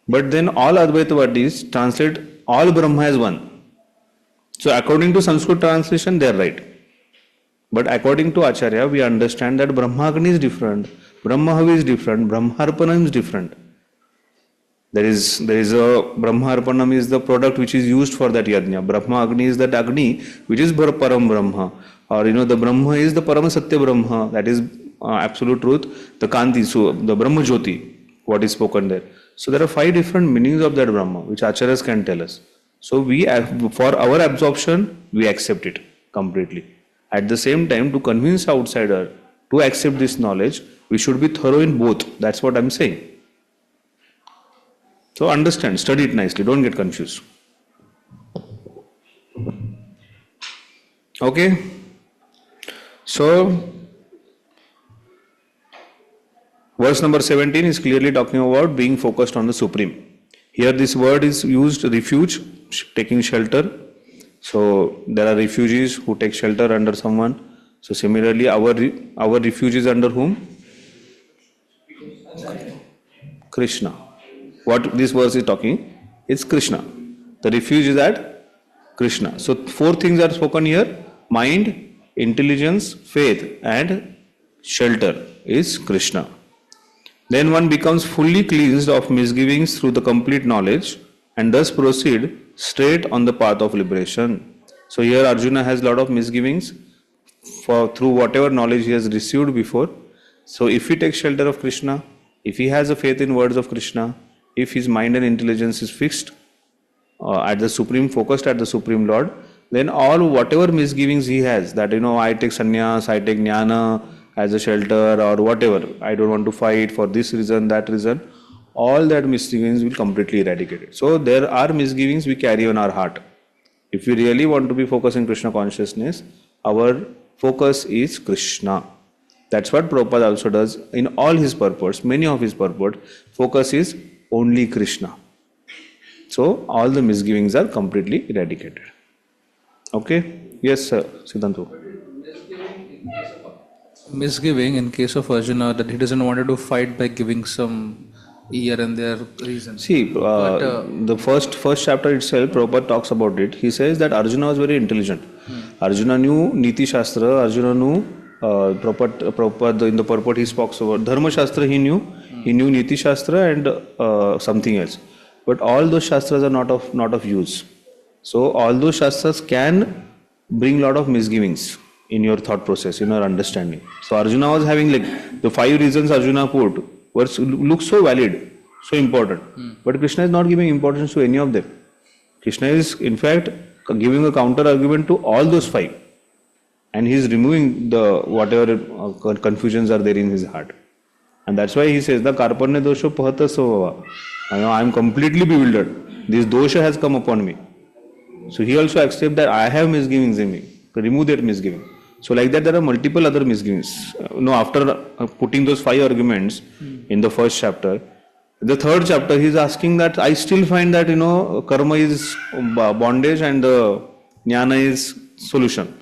But then all Advaitavadis translate all Brahma as one. So according to Sanskrit translation, they are right. But according to Acharya, we understand that Brahmagni is different, Brahmahavi is different, Brahmarpanam is different. There is a Brahmarpanam is the product which is used for that yajna. Brahma Agni is that Agni which is Param Brahma. Or the Brahma is the Param Satya Brahma, that is absolute truth, the Kanti, so the Brahma Jyoti, what is spoken there. So there are 5 different meanings of that Brahma, which Acharyas can tell us. So we, for our absorption, we accept it completely. At the same time, to convince outsider to accept this knowledge, we should be thorough in both. That's what I'm saying. So understand, study it nicely, don't get confused. Okay? So, verse number 17 is clearly talking about being focused on the Supreme. Here this word is used, refuge, taking shelter. So there are refugees who take shelter under someone. So similarly, our refuge is under whom? Krishna. What this verse is talking is Krishna. The refuge is at Krishna. So 4 things are spoken here: mind, intelligence, faith, and shelter is Krishna. Then one becomes fully cleansed of misgivings through the complete knowledge and thus proceed straight on the path of liberation. So here Arjuna has a lot of misgivings through whatever knowledge he has received before. So if he takes shelter of Krishna, if he has a faith in words of Krishna, if his mind and intelligence is fixed at the Supreme, focused at the Supreme Lord, then all whatever misgivings he has, that I take sannyas, I take jnana as a shelter or whatever, I don't want to fight for this reason, that reason, all that misgivings will completely eradicate it. So there are misgivings we carry on our heart. If we really want to be focused in Krishna consciousness, our focus is Krishna. That's what Prabhupada also does in all his purports, many of his purports, focus is only Krishna. So all the misgivings are completely eradicated. Okay? Yes, sir. Siddhantu. Misgiving in case of Arjuna that he doesn't want to fight by giving some here and there reasons. See, the first chapter itself, Prabhupada talks about it. He says that Arjuna was very intelligent. Arjuna knew Niti Shastra, Arjuna knew Prabhupada in the purport he spoke about Dharma Shastra he knew Niti Shastra and something else. But all those Shastras are not of use. So all those Shastras can bring lot of misgivings in your thought process, in your understanding. So Arjuna was having like the 5 reasons Arjuna put look so valid, so important. But Krishna is not giving importance to any of them. Krishna is in fact giving a counter argument to all those 5. And he is removing the whatever confusions are there in his heart. And that's why he says, the karparne dosho pahata svabhava. I am completely bewildered. This dosha has come upon me. So he also accepts that I have misgivings in me. To remove that misgiving. So like that there are multiple other misgivings. After putting those 5 arguments in the first chapter, the third chapter he is asking that I still find that karma is bondage and jnana is solution.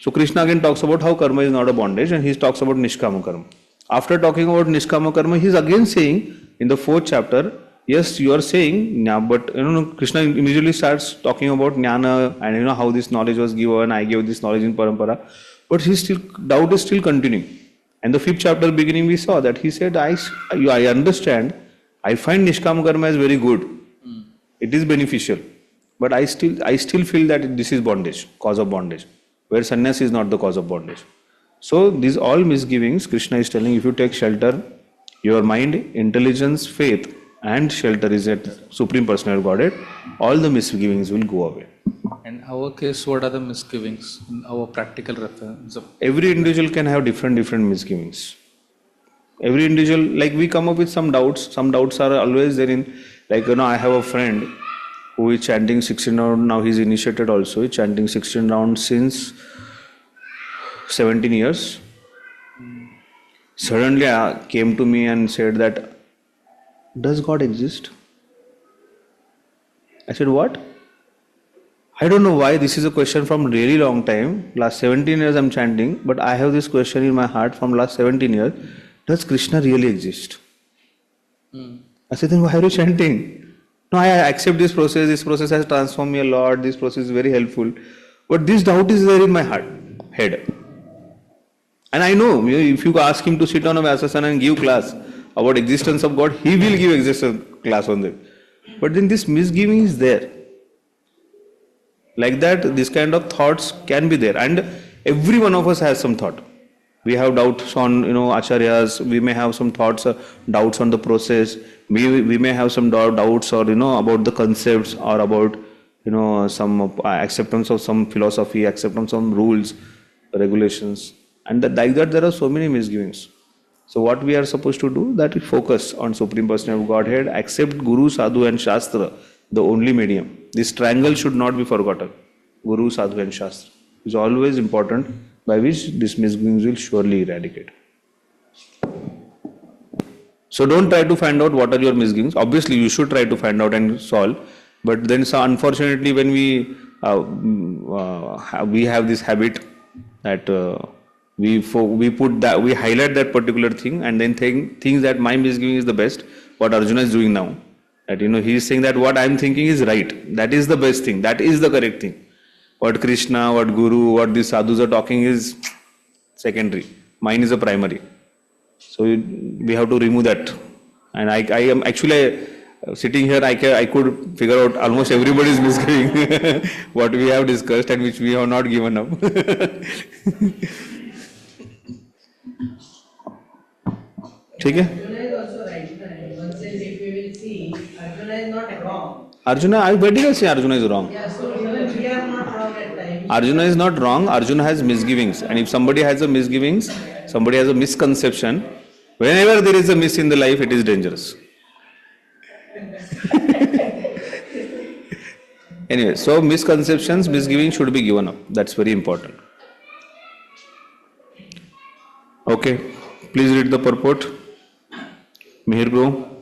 So Krishna again talks about how karma is not a bondage and he talks about nishkama karma. After talking about nishkama karma, he is again saying in the 4th chapter, yes, you are saying, but Krishna immediately starts talking about jnana and how this knowledge was given, I gave this knowledge in parampara, but his doubt is still continuing. And the 5th chapter beginning we saw that he said, I understand, I find nishkama karma is very good, it is beneficial, but I still feel that this is bondage, cause of bondage, where sannyas is not the cause of bondage. So these all misgivings, Krishna is telling, if you take shelter, your mind, intelligence, faith and shelter is at Supreme Personal Godhead, all the misgivings will go away. In our case, what are the misgivings in our practical reference? Every individual can have different misgivings. Every individual, like we come up with some doubts are always there in, like I have a friend who is chanting 16 rounds, now he's initiated also, he's chanting 16 rounds since 17 years. Suddenly came to me and said that, does God exist? I said, what? I don't know why this is a question from really long time. Last 17 years I'm chanting, but I have this question in my heart from last 17 years. Does Krishna really exist? I said, then why are you chanting? No, I accept this process. This process has transformed me a lot. This process is very helpful. But this doubt is there in my head. And I know, if you ask him to sit on a Vyasasana and give class about existence of God, he will give existence class on that. But then this misgiving is there. Like that, this kind of thoughts can be there. And every one of us has some thought. We have doubts on, acharyas. We may have some thoughts, doubts on the process. we may have some doubts or about the concepts or about some acceptance of some philosophy, acceptance of some rules, regulations, and like that there are so many misgivings. So what we are supposed to do, that we focus on Supreme Personality of Godhead, accept Guru, Sadhu and Shastra, the only medium. This triangle should not be forgotten. Guru, Sadhu and Shastra is always important, by which these misgivings will surely eradicate. So don't try to find out what are your misgivings. Obviously you should try to find out and solve, but then unfortunately when we have this habit that we highlight that particular thing and then thinks that my misgiving is the best. What Arjuna is doing now, that he is saying that what I am thinking is right, that is the best thing, that is the correct thing. What Krishna, what Guru, what these sadhus are talking is secondary, mine is a primary. So we have to remove that. And I am actually sitting here, I could figure out almost everybody's misgiving what we have discussed and which we have not given up. ठीक है? Arjuna is also right. In one sense, if we will see, Arjuna is not wrong. Arjuna, I didn't say Arjuna is wrong. Yeah, so even we are not wrong at times. Arjuna is not wrong. Arjuna has misgivings, and if somebody has a misgivings, somebody has a misconception, whenever there is a miss in the life, it is dangerous. Anyway, so misconceptions, misgivings should be given up. That's very important. Okay, please read the purport. Mihir Bro.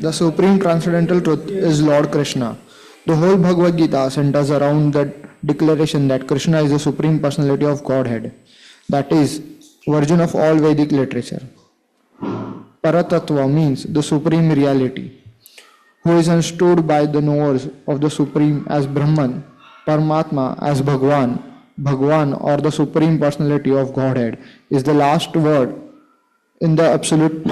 The Supreme Transcendental Truth is Lord Krishna. The whole Bhagavad Gita centers around the declaration that Krishna is the Supreme Personality of Godhead, that is, virgin of all Vedic literature. Paratattva means the Supreme Reality, who is understood by the knowers of the Supreme as Brahman, Paramatma as Bhagwan. Bhagwan, or the Supreme Personality of Godhead, is the last word in the Absolute.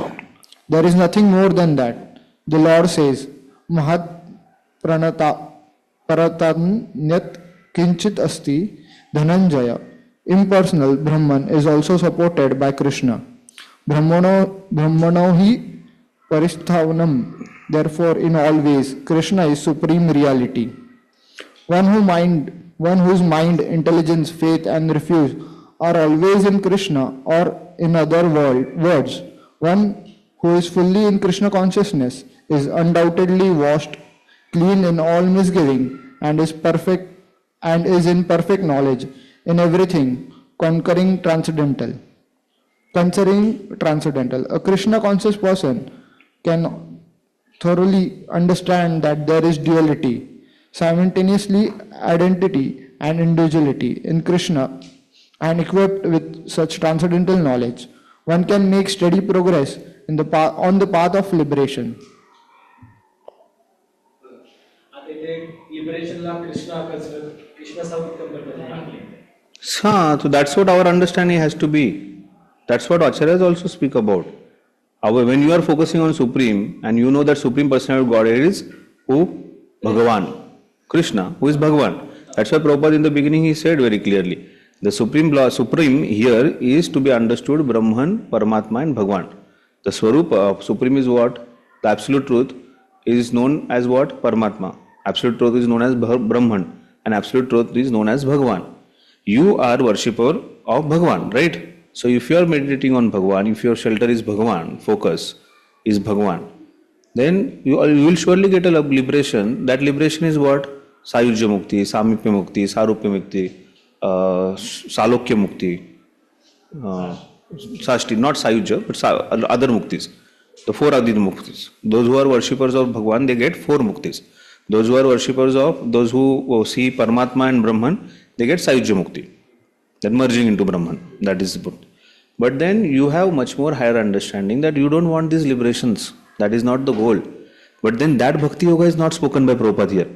There is nothing more than that. The Lord says, Mahat Paratanyat Kinchit Asti Dhananjaya. Impersonal Brahman is also supported by Krishna. Brahmano hi Paristhavanam. Therefore, in all ways, Krishna is Supreme Reality. One whose mind, intelligence, faith and refuse are always in Krishna, or in other words, one who is fully in Krishna consciousness is undoubtedly washed clean in all misgiving and is in perfect knowledge in everything, concerning transcendental. A Krishna conscious person can thoroughly understand that there is duality, simultaneously identity and individuality in Krishna, and equipped with such transcendental knowledge, one can make steady progress on the path of liberation. So that's what our understanding has to be. That's what Acharyas also speak about. When you are focusing on Supreme and you know that Supreme Personality of Godhead is who? Bhagavan. Krishna, who is Bhagavan. That's why Prabhupada in the beginning he said very clearly, the Supreme here is to be understood Brahman, Paramatma and Bhagavan. The Swarupa of Supreme is what? The Absolute Truth is known as what? Paramatma. Absolute Truth is known as Brahman and Absolute Truth is known as Bhagavan. You are worshipper of Bhagavan, right? So if you are meditating on Bhagavan, if your shelter is Bhagavan, focus is Bhagavan, then you will surely get a liberation. That liberation is what? Sayujya Mukti, Samipya Mukti, Sarupya Mukti, Salokya Mukti, Sashti, not Sayujya, but other Muktis. The four other Muktis. Those who are worshippers of Bhagavan, they get four Muktis. Those who are worshippers of, those who see Paramatma and Brahman, they get Sayujya Mukti. Then merging into Brahman. That is the point. But then you have much more higher understanding that you don't want these liberations. That is not the goal. But then that Bhakti Yoga is not spoken by Prabhupada here.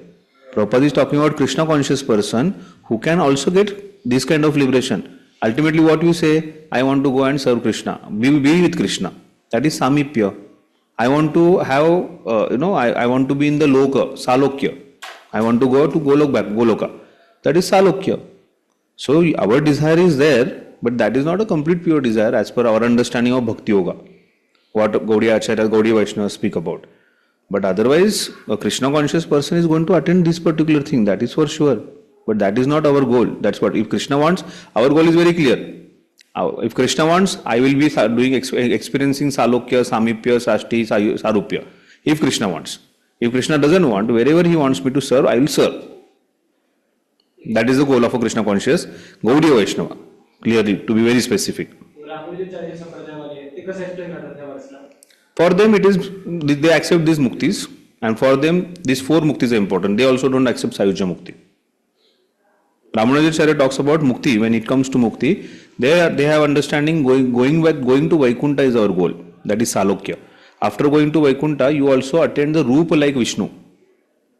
Prabhupada is talking about Krishna conscious person who can also get this kind of liberation. Ultimately what you say, I want to go and serve Krishna. Be with Krishna. That is Samipya. I want to have, I want to be in the Loka, Salokya. I want to go to Goloka. That is Salokya. So our desire is there, but that is not a complete pure desire as per our understanding of Bhakti Yoga, what Gaudiya Acharya, Gaudiya Vaishnavas speak about. But otherwise, a Krishna conscious person is going to attain this particular thing, that is for sure. But that is not our goal. That's what, if Krishna wants, our goal is very clear. If Krishna wants, I will be experiencing Salokya, Samipya, Sashti, Sarupya. If Krishna wants. If Krishna doesn't want, wherever he wants me to serve, I will serve. That is the goal of a Krishna conscious Gaudiya Vaishnava. Clearly, to be very specific. For them, it is they accept these muktis, and for them, these 4 muktis are important. They also don't accept Sayujya Mukti. Ramanujacharya talks about mukti. When it comes to mukti, they have understanding going to Vaikuntha is our goal. That is Salokya. After going to Vaikuntha, you also attain the Rupa like Vishnu.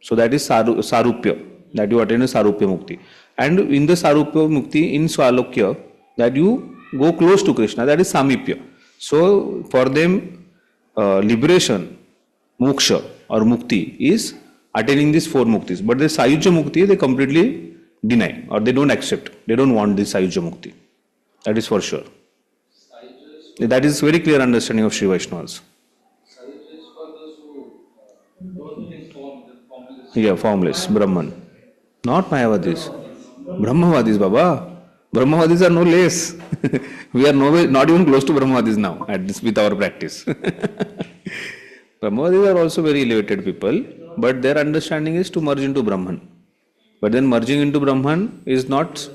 So that is Sarupya. That you attain a Sarupya Mukti. And in the Sarupya Mukti, in Salokya, that you go close to Krishna. That is Samipya. So for them, liberation, moksha or mukti is attaining these 4 muktis. But the Sayujya Mukti, they completely deny or they don't accept. They don't want this Sayujya Mukti. That is for sure. That is very clear understanding of Sri Vaishnavas. Yeah, formless, Brahman. Not Mayavadis. Brahmavadis, Baba. Brahmavadis are no less. We are not even close to Brahmavadis now with our practice. Brahmavadis are also very elevated people, but their understanding is to merge into Brahman. But then merging into Brahman is not,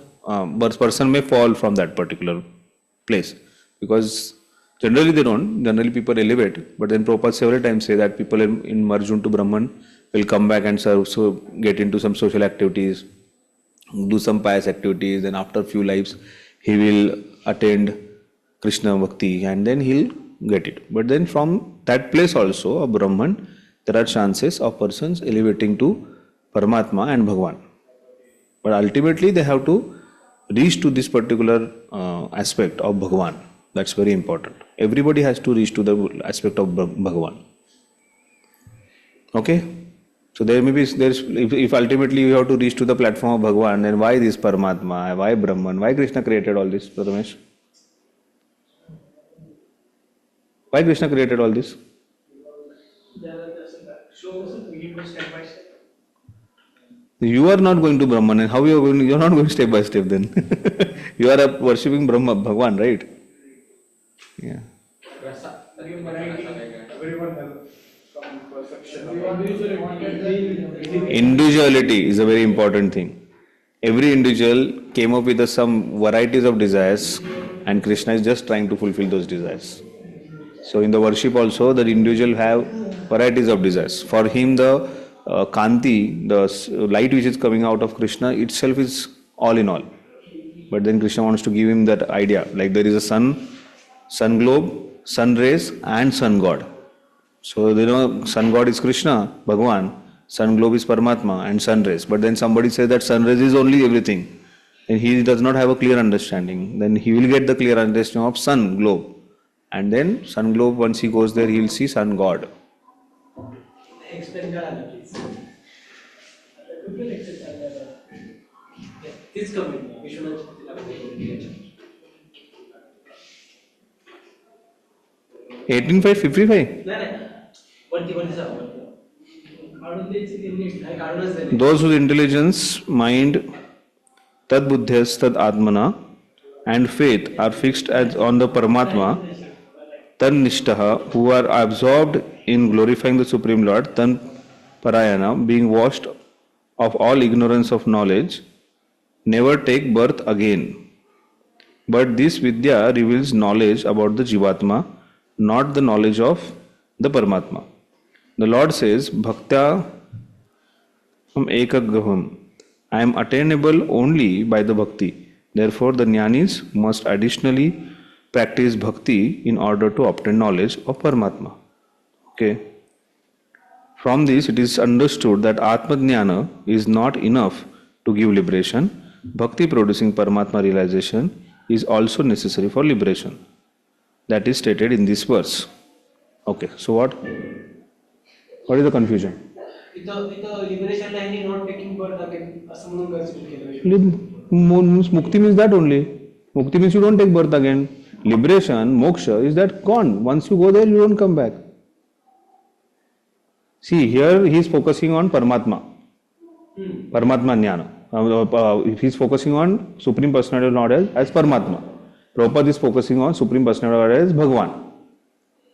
person may fall from that particular place. Because generally they don't, generally people elevate, but then Prabhupada several times say that people in merge into Brahman will come back and serve, so get into some social activities, do some pious activities, then after few lives he will attend Krishna Bhakti and then he'll get it. But then from that place also of Brahman, there are chances of persons elevating to Paramatma and Bhagwan. But ultimately they have to reach to this particular aspect of Bhagwan. That's very important. Everybody has to reach to the aspect of Bhagwan. Okay? So there may be, if ultimately you have to reach to the platform of Bhagwan, then why this Paramatma, why Brahman, why Krishna created all this, Prathamesh? Why Krishna created all this? You are not going to Brahman, and how you are going? You are not going step by step. Then you are worshipping Brahma, Bhagwan, right? Yeah. Individuality is a very important thing. Every individual came up with some varieties of desires, and Krishna is just trying to fulfill those desires. So in the worship also, the individual have varieties of desires. For him, the Kanti, the light which is coming out of Krishna itself is all in all. But then Krishna wants to give him that idea, like there is a sun globe, sun rays and sun god. So you know, sun god is Krishna, Bhagwan, sun globe is Paramatma and sun rays. But then somebody says that sun rays is only everything. And he does not have a clear understanding. Then he will get the clear understanding of sun globe. And then sun globe, once he goes there, he will see sun god. Explain that, please. This comment, 1855? Those whose intelligence, mind, tad buddhyas tad atmana, and faith are fixed on the Paramatma, tan nishtaha, who are absorbed in glorifying the Supreme Lord, tan parayana, being washed of all ignorance of knowledge, never take birth again. But this Vidya reveals knowledge about the Jivatma, not the knowledge of the Paramatma. The Lord says, Bhaktya ekagraham, I am attainable only by the Bhakti. Therefore, the Jnanis must additionally practice Bhakti in order to obtain knowledge of Paramatma. Okay. From this, it is understood that Atma Jnana is not enough to give liberation. Bhakti producing Paramatma realization is also necessary for liberation. That is stated in this verse. Okay, so what is the confusion? इथं लिबरेशनला ह्यांनी not taking birth again असं म्हणून consider केलं. Mukti means that only. Mukti means you don't take birth again. Liberation, moksha is that gone. Once you go there, you don't come back. See, here he is focusing on Paramatma. Paramatma Jnana. He is focusing on Supreme Personality of Lord as Paramatma. Prabhupada is focusing on Supreme Personality of Lord as Bhagwan.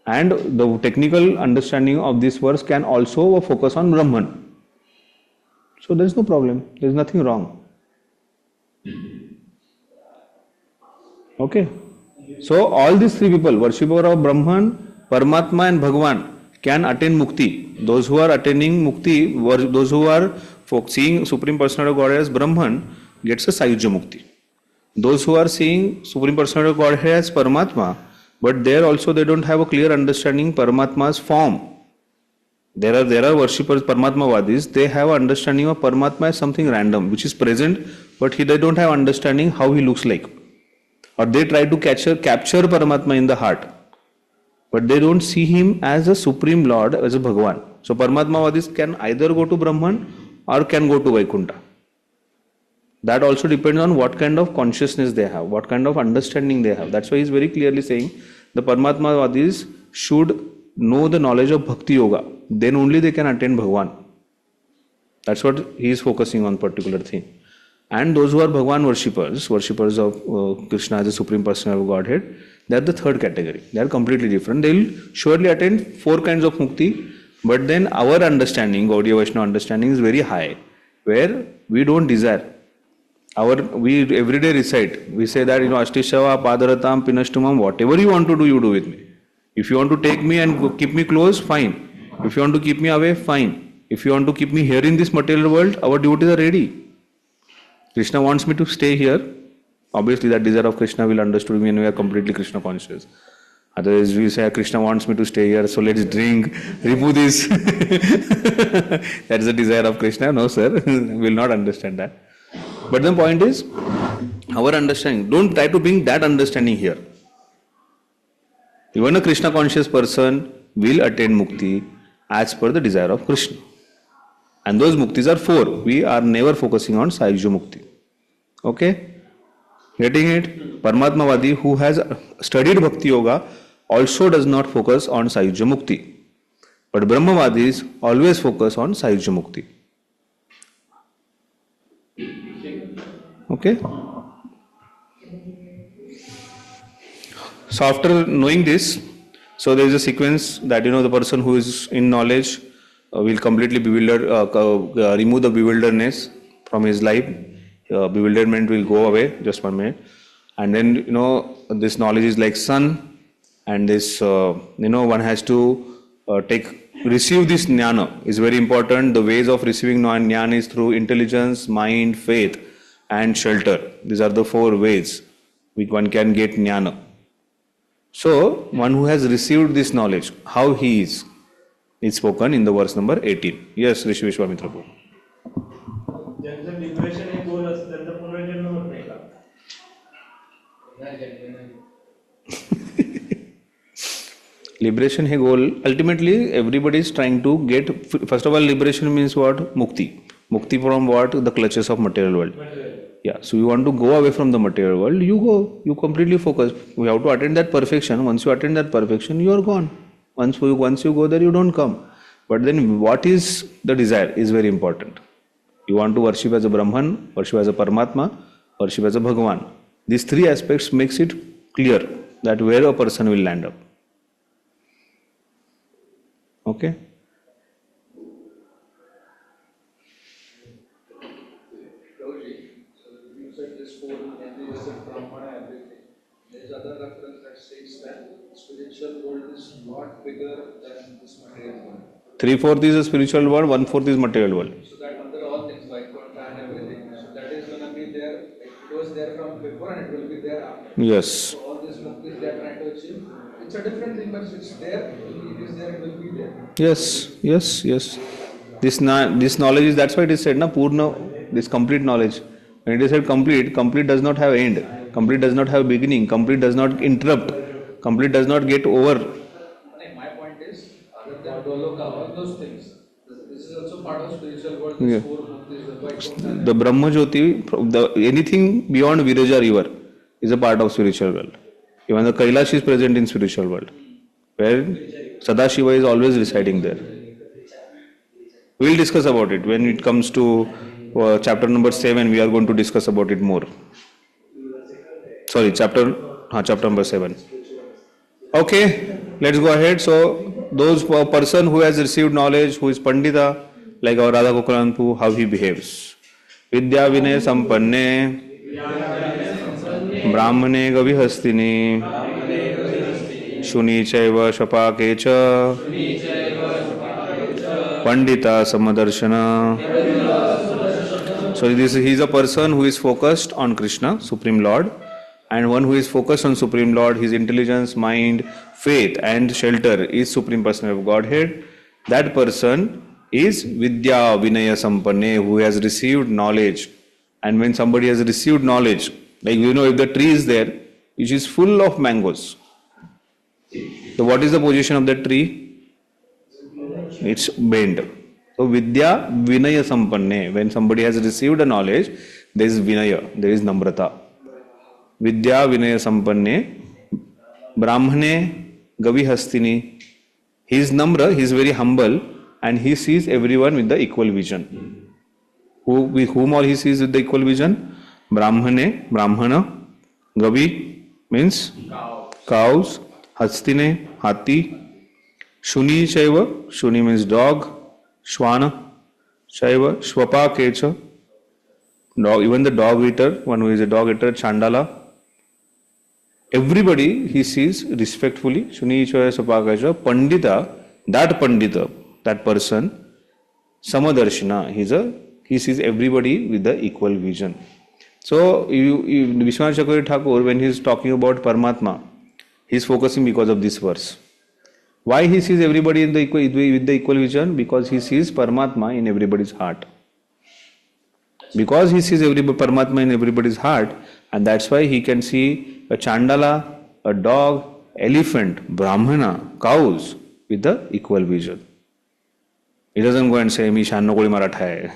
And the technical understanding of this verse can also focus on Brahman. So there is no problem. There is nothing wrong. Okay. So all these three people, worshipper of Brahman, Paramatma and Bhagwan, can attain mukti. Those who are attaining mukti, those who are seeing Supreme Personality of Godhead as Brahman, gets a Sayujya mukti. Those who are seeing Supreme Personality of Godhead as Paramatma, but there also they don't have a clear understanding Paramatma's form. There are worshippers, Paramatmavadis, they have an understanding of Paramatma as something random, which is present, but they don't have understanding how he looks like. Or they try to capture Paramatma in the heart, but they don't see him as a Supreme Lord, as a Bhagwan. So Paramatmavadis can either go to Brahman or can go to Vaikuntha. That also depends on what kind of consciousness they have, what kind of understanding they have. That's why he's very clearly saying the Paramatmavadis should know the knowledge of Bhakti Yoga. Then only they can attain Bhagwan. That's what he is focusing on, particular thing. And those who are Bhagwan worshippers of Krishna as the Supreme Personality of Godhead, they are the third category. They are completely different. They will surely attain 4 kinds of mukti, but then our understanding, Gaudiya Vaishnava understanding, is very high, where we don't desire. We every day recite. We say that, Ashtishava, Padaratam, Pinashtumam, whatever you want to do, you do with me. If you want to take me and keep me close, fine. If you want to keep me away, fine. If you want to keep me here in this material world, our devotees are ready. Krishna wants me to stay here. Obviously, that desire of Krishna will understood when we are completely Krishna conscious. Otherwise, we say Krishna wants me to stay here, so let's drink, remove this. That's the desire of Krishna. No, sir, we will not understand that. But the point is, our understanding. Don't try to bring that understanding here. Even a Krishna conscious person will attain mukti as per the desire of Krishna. And those muktis are 4. We are never focusing on Sayujya mukti. Okay? Getting it? Paramatmavadi who has studied Bhakti Yoga also does not focus on Sayujya mukti. But Brahmavadis always focus on Sayujya mukti. Okay? So after knowing this, so there is a sequence that the person who is in knowledge will completely bewildered, remove the bewilderness from his life. Bewilderment will go away. Just 1 minute, and then this knowledge is like sun, and this one has to receive this jnana is very important. The ways of receiving jnana is through intelligence, mind, faith, and shelter. These are the 4 ways which one can get jnana. So, one who has received this knowledge, how he is spoken in the verse number 18. Yes, Rishi Vishwamitra. ज्यांचं liberation हे गोल असतं त्यांचा पुनर्जन्म होत नाही का? Liberation hai goal. Ultimately, everybody is trying to get, first of all, liberation means what? Mukti. Mukti from what? The clutches of material world. Yeah, so you want to go away from the material world, you completely focus. You have to attain that perfection. Once you attain that perfection, you are gone. Once you go there, you don't come. But then what is the desire is very important. You want to worship as a Brahman, worship as a Paramatma, worship as a Bhagavan. These 3 aspects makes it clear that where a person will land up. Okay? Other reference that states that spiritual world is not bigger than this material world. 3/4 is a spiritual world, 1/4 is material world. So that under all things, Vaikuntha and everything, so that is going to be there. It was there from before and it will be there after. Yes. So all these muktis they are trying to achieve. It's a different thing, but it's there. It is there. It will be there. Yes. This knowledge is, that's why it is said, Purna, this complete knowledge. When it is said complete does not have end. Complete does not have beginning. Complete does not interrupt. Complete does not get over. My point is, other than Doloka, all those things, this is also part of spiritual world. Yeah. This four muktis, the Vaikuntha. The Brahma Jyoti, anything beyond Viraja river is a part of spiritual world. Even the Kailash is present in spiritual world, where Sadashiva is always residing there. We will discuss about it when it comes to chapter number 7. We are going to discuss about it more. Sorry, chapter number 7. Okay, let's go ahead. So, those person who has received knowledge, who is Pandita, like our Radha Gokulanpu, how he behaves. Vidya Vinay Sampanne, Brahmane Gavihastini, Shuni Chaiva Shapakecha, Pandita Samadarshana. So he is a person who is focused on Krishna, Supreme Lord, and one who is focused on Supreme Lord, his intelligence, mind, faith and shelter is Supreme Personality of Godhead. That person is Vidya Vinaya Sampanne, who has received knowledge. And when somebody has received knowledge, like if the tree is there, which is full of mangoes, so what is the position of that tree? It's bent. So Vidya Vinaya Sampanne, when somebody has received a knowledge, there is Vinaya, there is Namrata. Vidya Vinaya Sampanne, Brahmane Gavihastini. He is Namra, he is very humble and he sees everyone with the equal vision. With whom all he sees with the equal vision? Brahmane, Brahmana, Gavi means cows, Hastine, Hati, Shuni Shaiva, Shuni means dog, Shwana, Shaiva, Shwapa Kecha, dog, even the dog eater, one who is a dog eater, Chandala. Everybody he sees respectfully, Shuni Shaiva, Shwapa Kecha, Pandita, that person, Samadarshana, he sees everybody with the equal vision. So, Vishwanath Chakravarti Thakur, when he is talking about Paramatma, he is focusing because of this verse. Why he sees everybody with the equal vision? Because he sees Paramatma in everybody's heart. Because he sees Paramatma in everybody's heart, and that's why he can see a Chandala, a dog, elephant, Brahmana, cows with the equal vision. He doesn't go and say, "Me Shannokoli Maratha hai."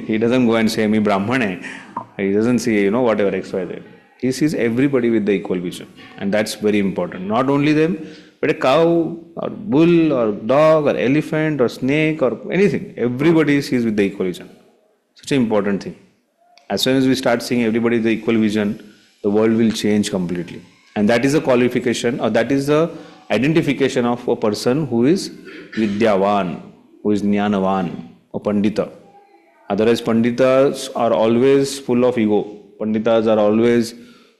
He doesn't go and say, "Me Brahman hai." He doesn't see, whatever X, Y, Z. He sees everybody with the equal vision. And that's very important. Not only them, but a cow or bull or dog or elephant or snake or anything. Everybody sees with the equal vision. Such an important thing. As soon as we start seeing everybody with the equal vision, the world will change completely. And that is a qualification, or that is the identification of a person who is Vidyavan, who is Jnanavan, or Pandita. Otherwise, Panditas are always full of ego. Panditas are always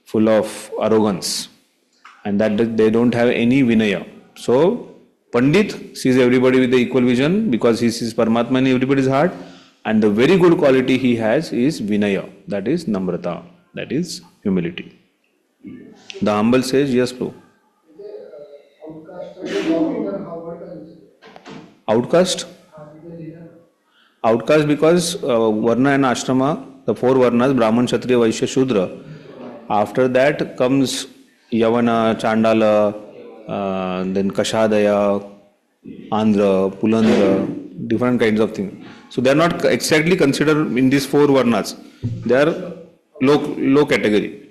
full of arrogance. And that they don't have any Vinaya. So, Pandit sees everybody with the equal vision because he sees Paramatma in everybody's heart. And the very good quality he has is Vinaya. That is Namrata. That is humility. The humble says, yes, bro. Outcast? Outcast because Varna and Ashrama, the four Varnas, Brahman, Kshatriya, Vaishya, Shudra. After that comes Yavana, Chandala, then Kashadaya, Andhra, Pulandra, different kinds of things. So they are not exactly considered in these four Varnas. They are low category.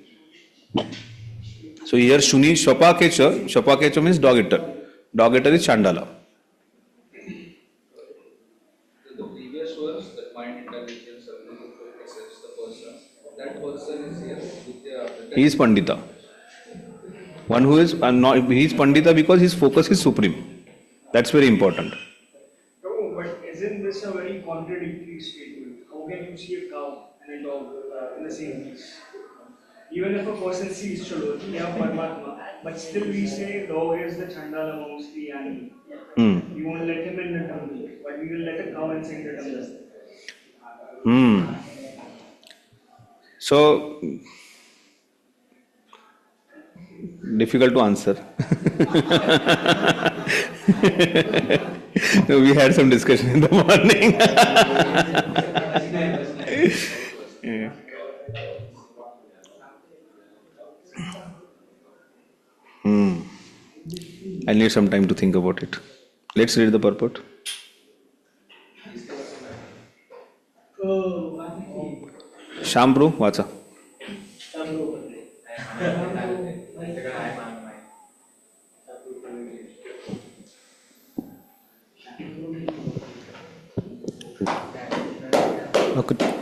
So here Shuni, Shapakecha means dog eater. Dog eater is Chandala. The previous verse, that mind, intelligence, ability to assess the person, that person is here Vidya. He is Pandita. One who is he is Pandita because his focus is supreme. That's very important. No, but isn't this a very contradictory statement? How can you see a cow and a dog in the same place? Even if a person sees Chalo, they have Paramatma, but still we say dog is the Chandala amongst the animal. We won't let him in the temple, but we will let a cow inside the temple. So, difficult to answer. We had some discussion in the morning. Yeah. I need some time to think about it. Let's read the purport. शामप्रू वाचा.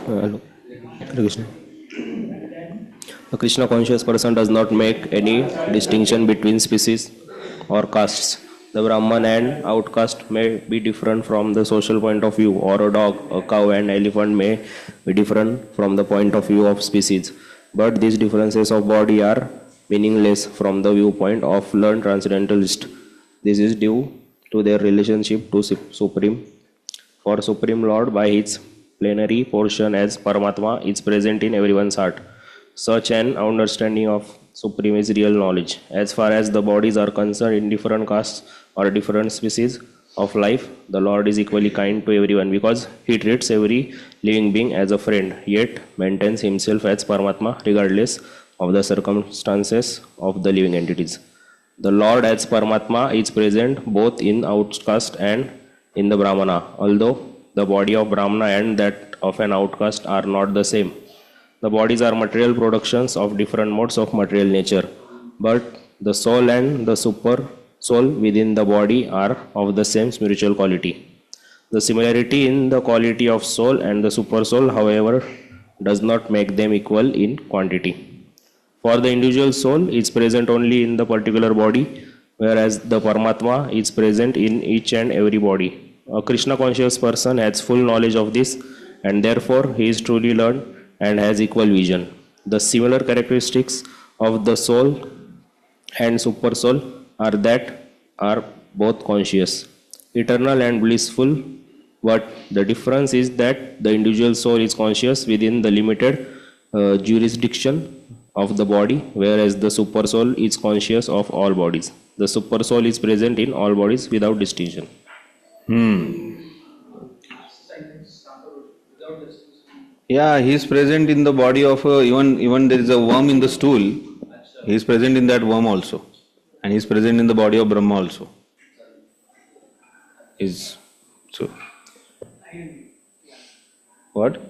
Hello. Hare Krishna. A Krishna conscious person does not make any distinction between species or castes. The Brahman and outcast may be different from the social point of view, or a dog, a cow, and elephant may be different from the point of view of species. But these differences of body are meaningless from the viewpoint of learned transcendentalist. This is due to their relationship to Supreme. For Supreme Lord, by his plenary portion as Paramatma, is present in everyone's heart. Such an understanding of Supreme is real knowledge. As far as the bodies are concerned in different castes or different species of life, the Lord is equally kind to everyone because he treats every living being as a friend, yet maintains himself as Paramatma regardless of the circumstances of the living entities. The Lord as Paramatma is present both in outcast and in the Brahmana, although the body of Brahmana and that of an outcast are not the same. The bodies are material productions of different modes of material nature, but the soul and the super soul within the body are of the same spiritual quality. The similarity in the quality of soul and the super soul, however, does not make them equal in quantity. For the individual soul is present only in the particular body, whereas the Paramatma is present in each and every body. A Krishna conscious person has full knowledge of this, and therefore he is truly learned and has equal vision. The similar characteristics of the soul and super soul are that are both conscious, eternal and blissful, but the difference is that the individual soul is conscious within the limited jurisdiction of the body, whereas the super soul is conscious of all bodies. The super soul is present in all bodies without distinction. Yeah, he is present in the body of even there is a worm in the stool. He is present in that worm also, and he is present in the body of Brahma also. Is so. What?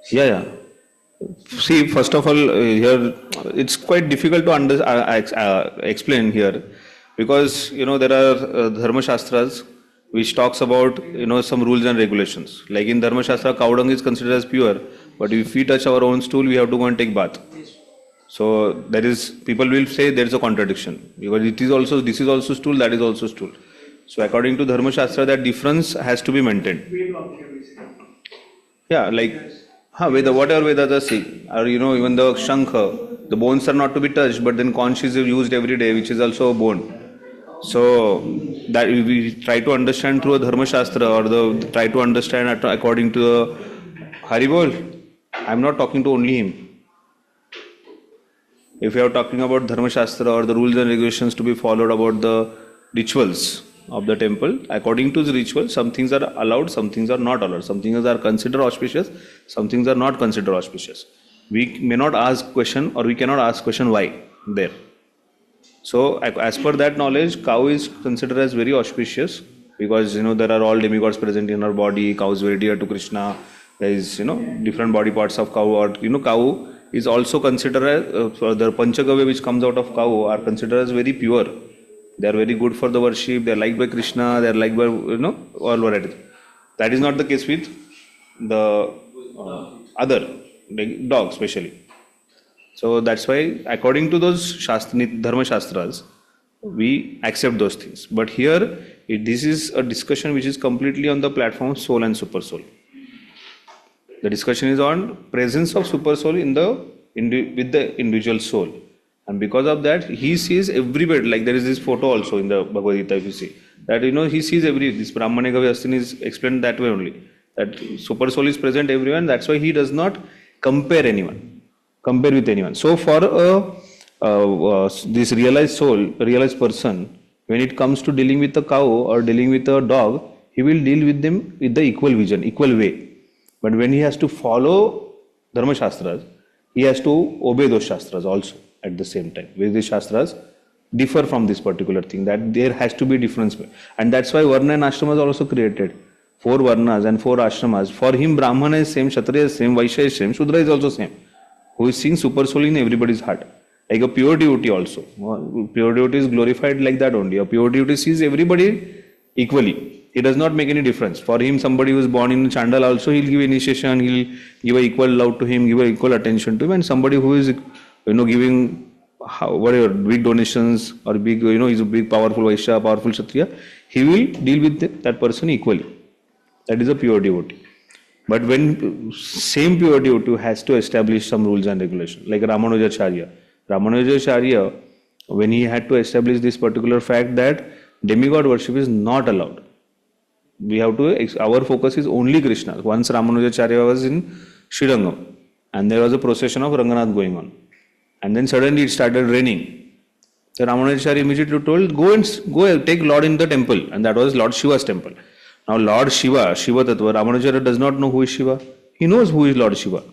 Yeah. See, first of all, here it's quite difficult to explain here, because there are Dharma Shastras which talks about some rules and regulations. Like in Dharma Shastra, cow dung is considered as pure, but if we touch our own stool, we have to go and take bath. So there is, people will say there is a contradiction, because this is also stool, that is also stool. So according to Dharma Shastra, that difference has to be maintained. Yeah, like whatever Vedas say, or even the Shankha, the bones are not to be touched, but then conch is used every day, which is also a bone. So that we try to understand through a Dharma Shastra, or try to understand according to the Haribol. I am not talking to only him. If you are talking about Dharma Shastra or the rules and regulations to be followed about the rituals of the temple, according to the ritual, some things are allowed, some things are not allowed. Some things are considered auspicious, some things are not considered auspicious. We may not ask question, or we cannot ask question why there. So as per that knowledge, cow is considered as very auspicious, because there are all demigods present in our body. Cow is very dear to Krishna. There is different body parts of cow, or cow is also considered as the Panchagavya which comes out of cow are considered as very pure. They are very good for the worship. They are liked by Krishna. They are liked by all varieties. That is not the case with the other, like dogs especially. So that's why, according to those Dharma Shastras, we accept those things. But here, this is a discussion which is completely on the platform of soul and super soul. The discussion is on presence of super soul with the individual soul. And because of that, he sees everywhere. Like there is this photo also in the Bhagavad Gita, if you see. That he sees this Brahmane Gavyastin is explained that way only. That super soul is present everywhere, and that's why he does not compare with anyone. So for this realized soul, realized person, when it comes to dealing with a cow or dealing with a dog, he will deal with them with the equal vision, equal way. But when he has to follow Dharma Shastras, he has to obey those Shastras also at the same time. Where these Shastras differ from this particular thing, that there has to be difference. And that's why Varna and Ashramas are also created. four varnas and four ashramas. For him, Brahmana is same, Kshatriya is same, Vaishya is same, Shudra is also same. Who is seeing super soul in everybody's heart. Like a pure devotee also. Pure devotee is glorified like that only. A pure devotee sees everybody equally. He does not make any difference. For him, somebody who is born in Chandal also, he'll give initiation, he'll give a equal love to him, give a equal attention to him. And somebody who is, giving whatever, big donations or big, he's a big powerful Vaishya, powerful Kshatriya, he will deal with that person equally. That is a pure devotee. But when same pure devotee has to establish some rules and regulations, like Ramanujacharya. Ramanujacharya, when he had to establish this particular fact that demigod worship is not allowed. We have to, our focus is only Krishna. Once Ramanujacharya was in Srirangam and there was a procession of Ranganath going on. And then suddenly it started raining. So Ramanujacharya immediately told, go take Lord in the temple. And that was Lord Shiva's temple. Now Lord Shiva, Shiva Tattva, Ramanujacharya does not know who is Shiva. He knows who is Lord Shiva.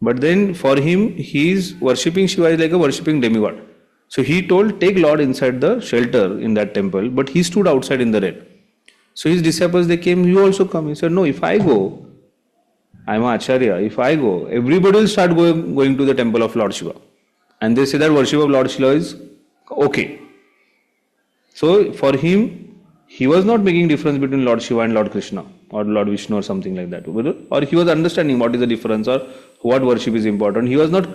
But then for him, he is worshipping Shiva is like a worshipping demigod. So he told, take Lord inside the shelter in that temple, but he stood outside in the rain. So his disciples, they came, you also come. He said, no, if I go, I am Acharya, if I go, everybody will start going to the temple of Lord Shiva. And they say that worship of Lord Shiva is okay. So for him, he was not making difference between Lord Shiva and Lord Krishna or Lord Vishnu or something like that. Or he was understanding what is the difference or what worship is important. He was not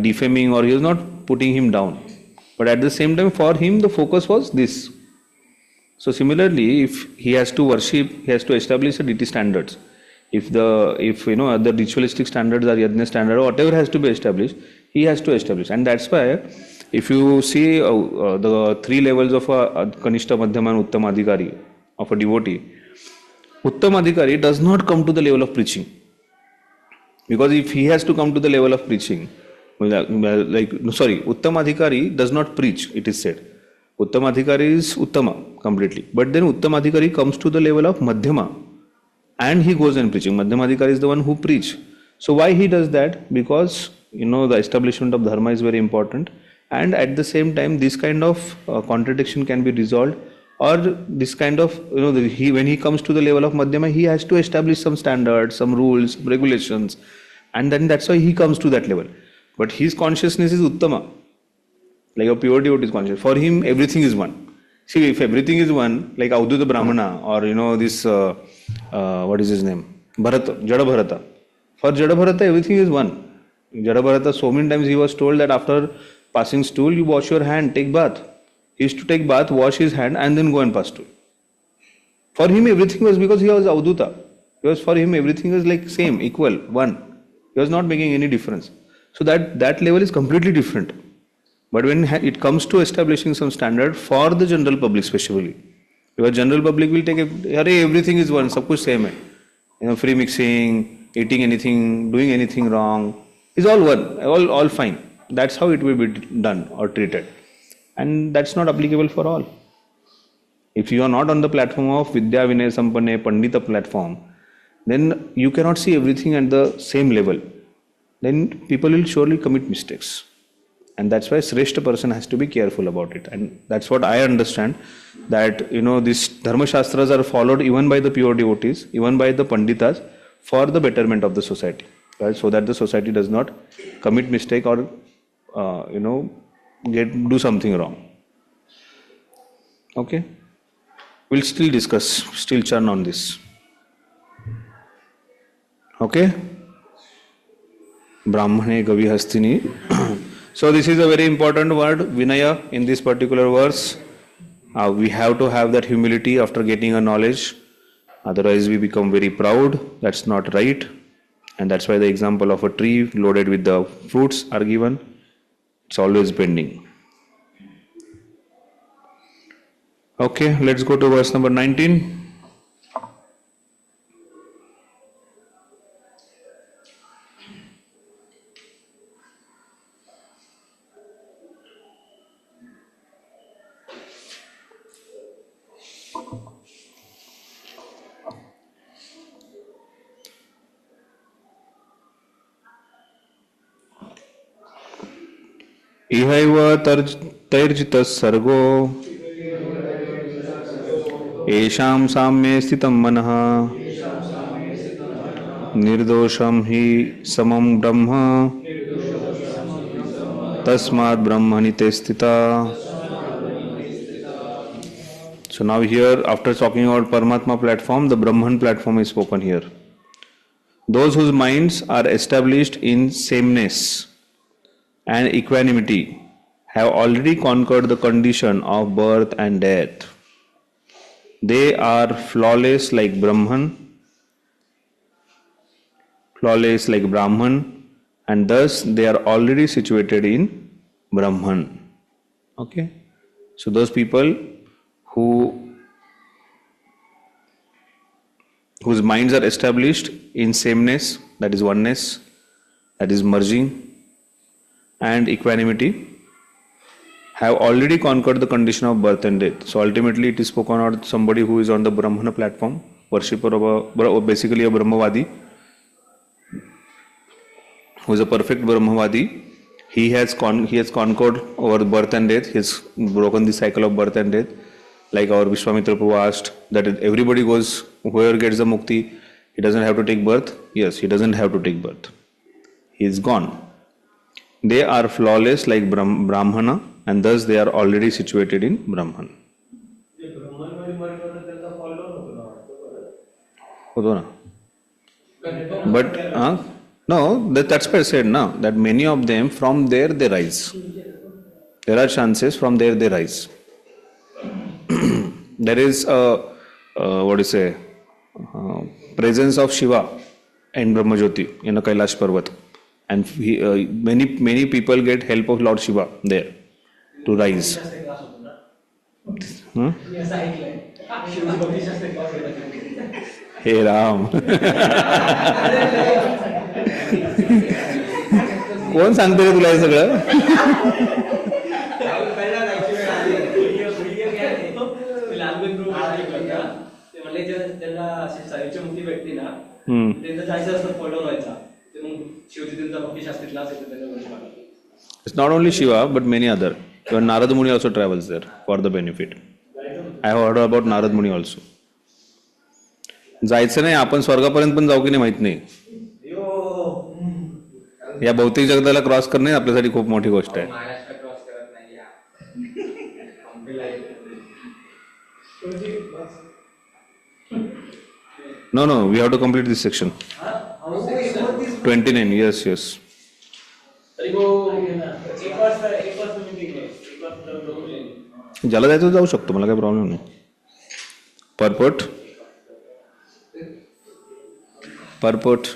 defaming or he was not putting him down. But at the same time, for him, the focus was this. So similarly, if he has to worship, he has to establish the deity standards. If the ritualistic standards or yajna standard or whatever has to be established, he has to establish. And that's why, if you see the three levels of a Kanishta, Madhyama and Uttama Adhikari of a devotee, Uttama Adhikari does not come to the level of preaching. Because if he has to come to the level of preaching, Uttama Adhikari does not preach, it is said. Uttama Adhikari is Uttama completely. But then Uttama Adhikari comes to the level of Madhyama and he goes and preaching. Madhyama Adhikari is the one who preach. So why he does that? Because the establishment of dharma is very important, and at the same time this kind of contradiction can be resolved, or this kind of when he comes to the level of Madhyama, he has to establish some standards, some rules, regulations, and then that's why he comes to that level. But his consciousness is Uttama, like a pure devotee is conscious. For him, everything is one. See, if everything is one, like Avadhuta Brahmana or this what is his name, Bharata, Jada Bharata. For Jada Bharata, everything is one. Jada Bharata, so many times he was told that after passing stool, you wash your hand, take bath. He used to take bath, wash his hand, and then go and pass stool. For him, everything was because he was Avadhuta. For him, everything was like same, equal, one. He was not making any difference. So that level is completely different. But when it comes to establishing some standard for the general public, especially, because general public will take everything is one, sab kuch same hai. Free mixing, eating anything, doing anything wrong, is all one, all fine. That's how it will be done or treated. And that's not applicable for all. If you are not on the platform of Vidya Vinay Sampanne Pandita platform, then you cannot see everything at the same level. Then people will surely commit mistakes. And that's why Sreshta person has to be careful about it. And that's what I understand, that these Dharma Shastras are followed even by the pure devotees, even by the Panditas, for the betterment of the society. Right? So that the society does not commit mistake or do something wrong. Okay? We'll still discuss, still churn on this. Okay? Brahmane Gavi Hastini. So this is a very important word, Vinaya, in this particular verse. We have to have that humility after getting a knowledge. Otherwise we become very proud. That's not right. And that's why the example of a tree loaded with the fruits are given. It's always bending. Okay, let's go to verse number 19. इहैव तैर्जितः सर्गो येषां साम्ये स्थितं मनः निर्दोषं हि समं ब्रह्म तस्मात् ब्रह्मणि ते स्थिता. So now here, after talking about Paramatma platform, the Brahman platform is spoken here. Those whose minds are established in sameness and equanimity have already conquered the condition of birth and death. They are flawless like Brahman, and thus they are already situated in Brahman. Okay? So those people whose minds are established in sameness, that is oneness, that is merging, and equanimity, have already conquered the condition of birth and death. So ultimately it is spoken about somebody who is on the Brahmana platform, worshipper of basically a Brahmavadi, who is a perfect Brahmavadi. He has conquered over birth and death. He has broken the cycle of birth and death. Like our Vishwamitra Prabhu asked that everybody goes, whoever gets the mukti, he doesn't have to take birth. Yes, he doesn't have to take birth. He is gone. They are flawless like Brahmana, and thus they are already situated in Brahman. But no, that's why I said now that many of them from there they rise. There are chances from there they rise. There is presence of Shiva in Brahmajyoti in a Kailash Parvat, and many people get help of Lord Shiva there to rise. Hey Ram. कोण सांगते रे तुला हे सगळं? It's not only Shiva but many other. Even Narad Muni also travels there for the benefit. I have heard about Narad Muni also. जायचं नाही, आपण स्वर्गापर्यंत पण जाऊ की नाही माहित नाही. या भौतिक जगताला क्रॉस करणे आपल्यासाठी खूप मोठी गोष्ट आहे. No, we have to complete this section. 29, yes. ज्याला जायचं जाऊ शकतो, मला काही प्रॉब्लेम नाही. Purport.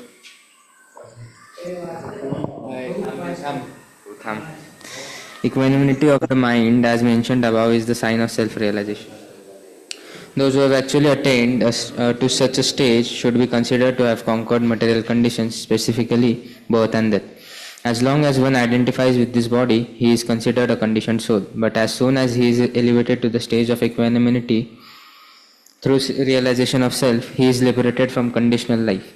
Equanimity of the mind, as mentioned above, is the sign of self-realization. Those who have actually attained to such a stage should be considered to have conquered material conditions, specifically birth and death. As long as one identifies with this body, he is considered a conditioned soul. But as soon as he is elevated to the stage of equanimity, through realization of self, he is liberated from conditional life.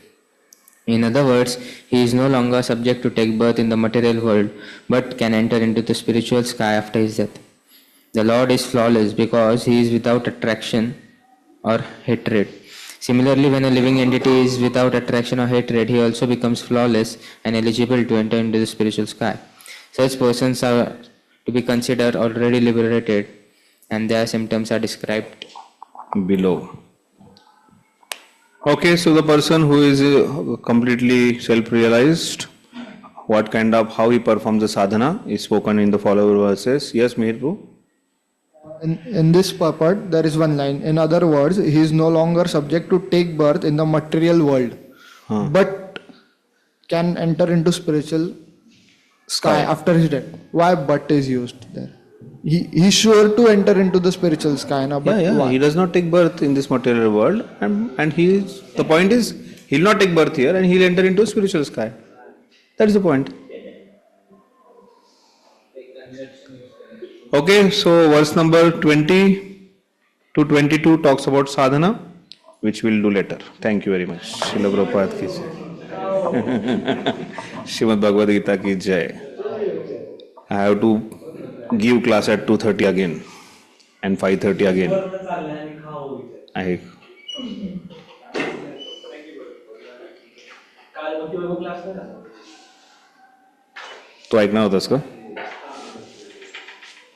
In other words, he is no longer subject to take birth in the material world, but can enter into the spiritual sky after his death. The Lord is flawless because he is without attraction or hatred. Similarly, when a living entity is without attraction or hatred, he also becomes flawless and eligible to enter into the spiritual sky. Such persons are to be considered already liberated, and their symptoms are described below. Okay, so the person who is completely self-realized, how he performs the sadhana is spoken in the following verses. Yes, Mihir? In this purport, there is one line. In other words, he is no longer subject to take birth in the material world, but can enter into spiritual sky after his death. Why but is used there? He is sure to enter into the spiritual sky. Now, but he does not take birth in this material world, and the point is, he will not take birth here and he will enter into spiritual sky. That is the point. Okay, so verse number 20 to 22 talks about sadhana, which we will do later. Thank you very much. Srila Prabhupada ki jai. Srimad Bhagavad Gita ki jai. I have to give class at 2:30 again and 5:30 again. आहे. तो ऐकणार होतास का?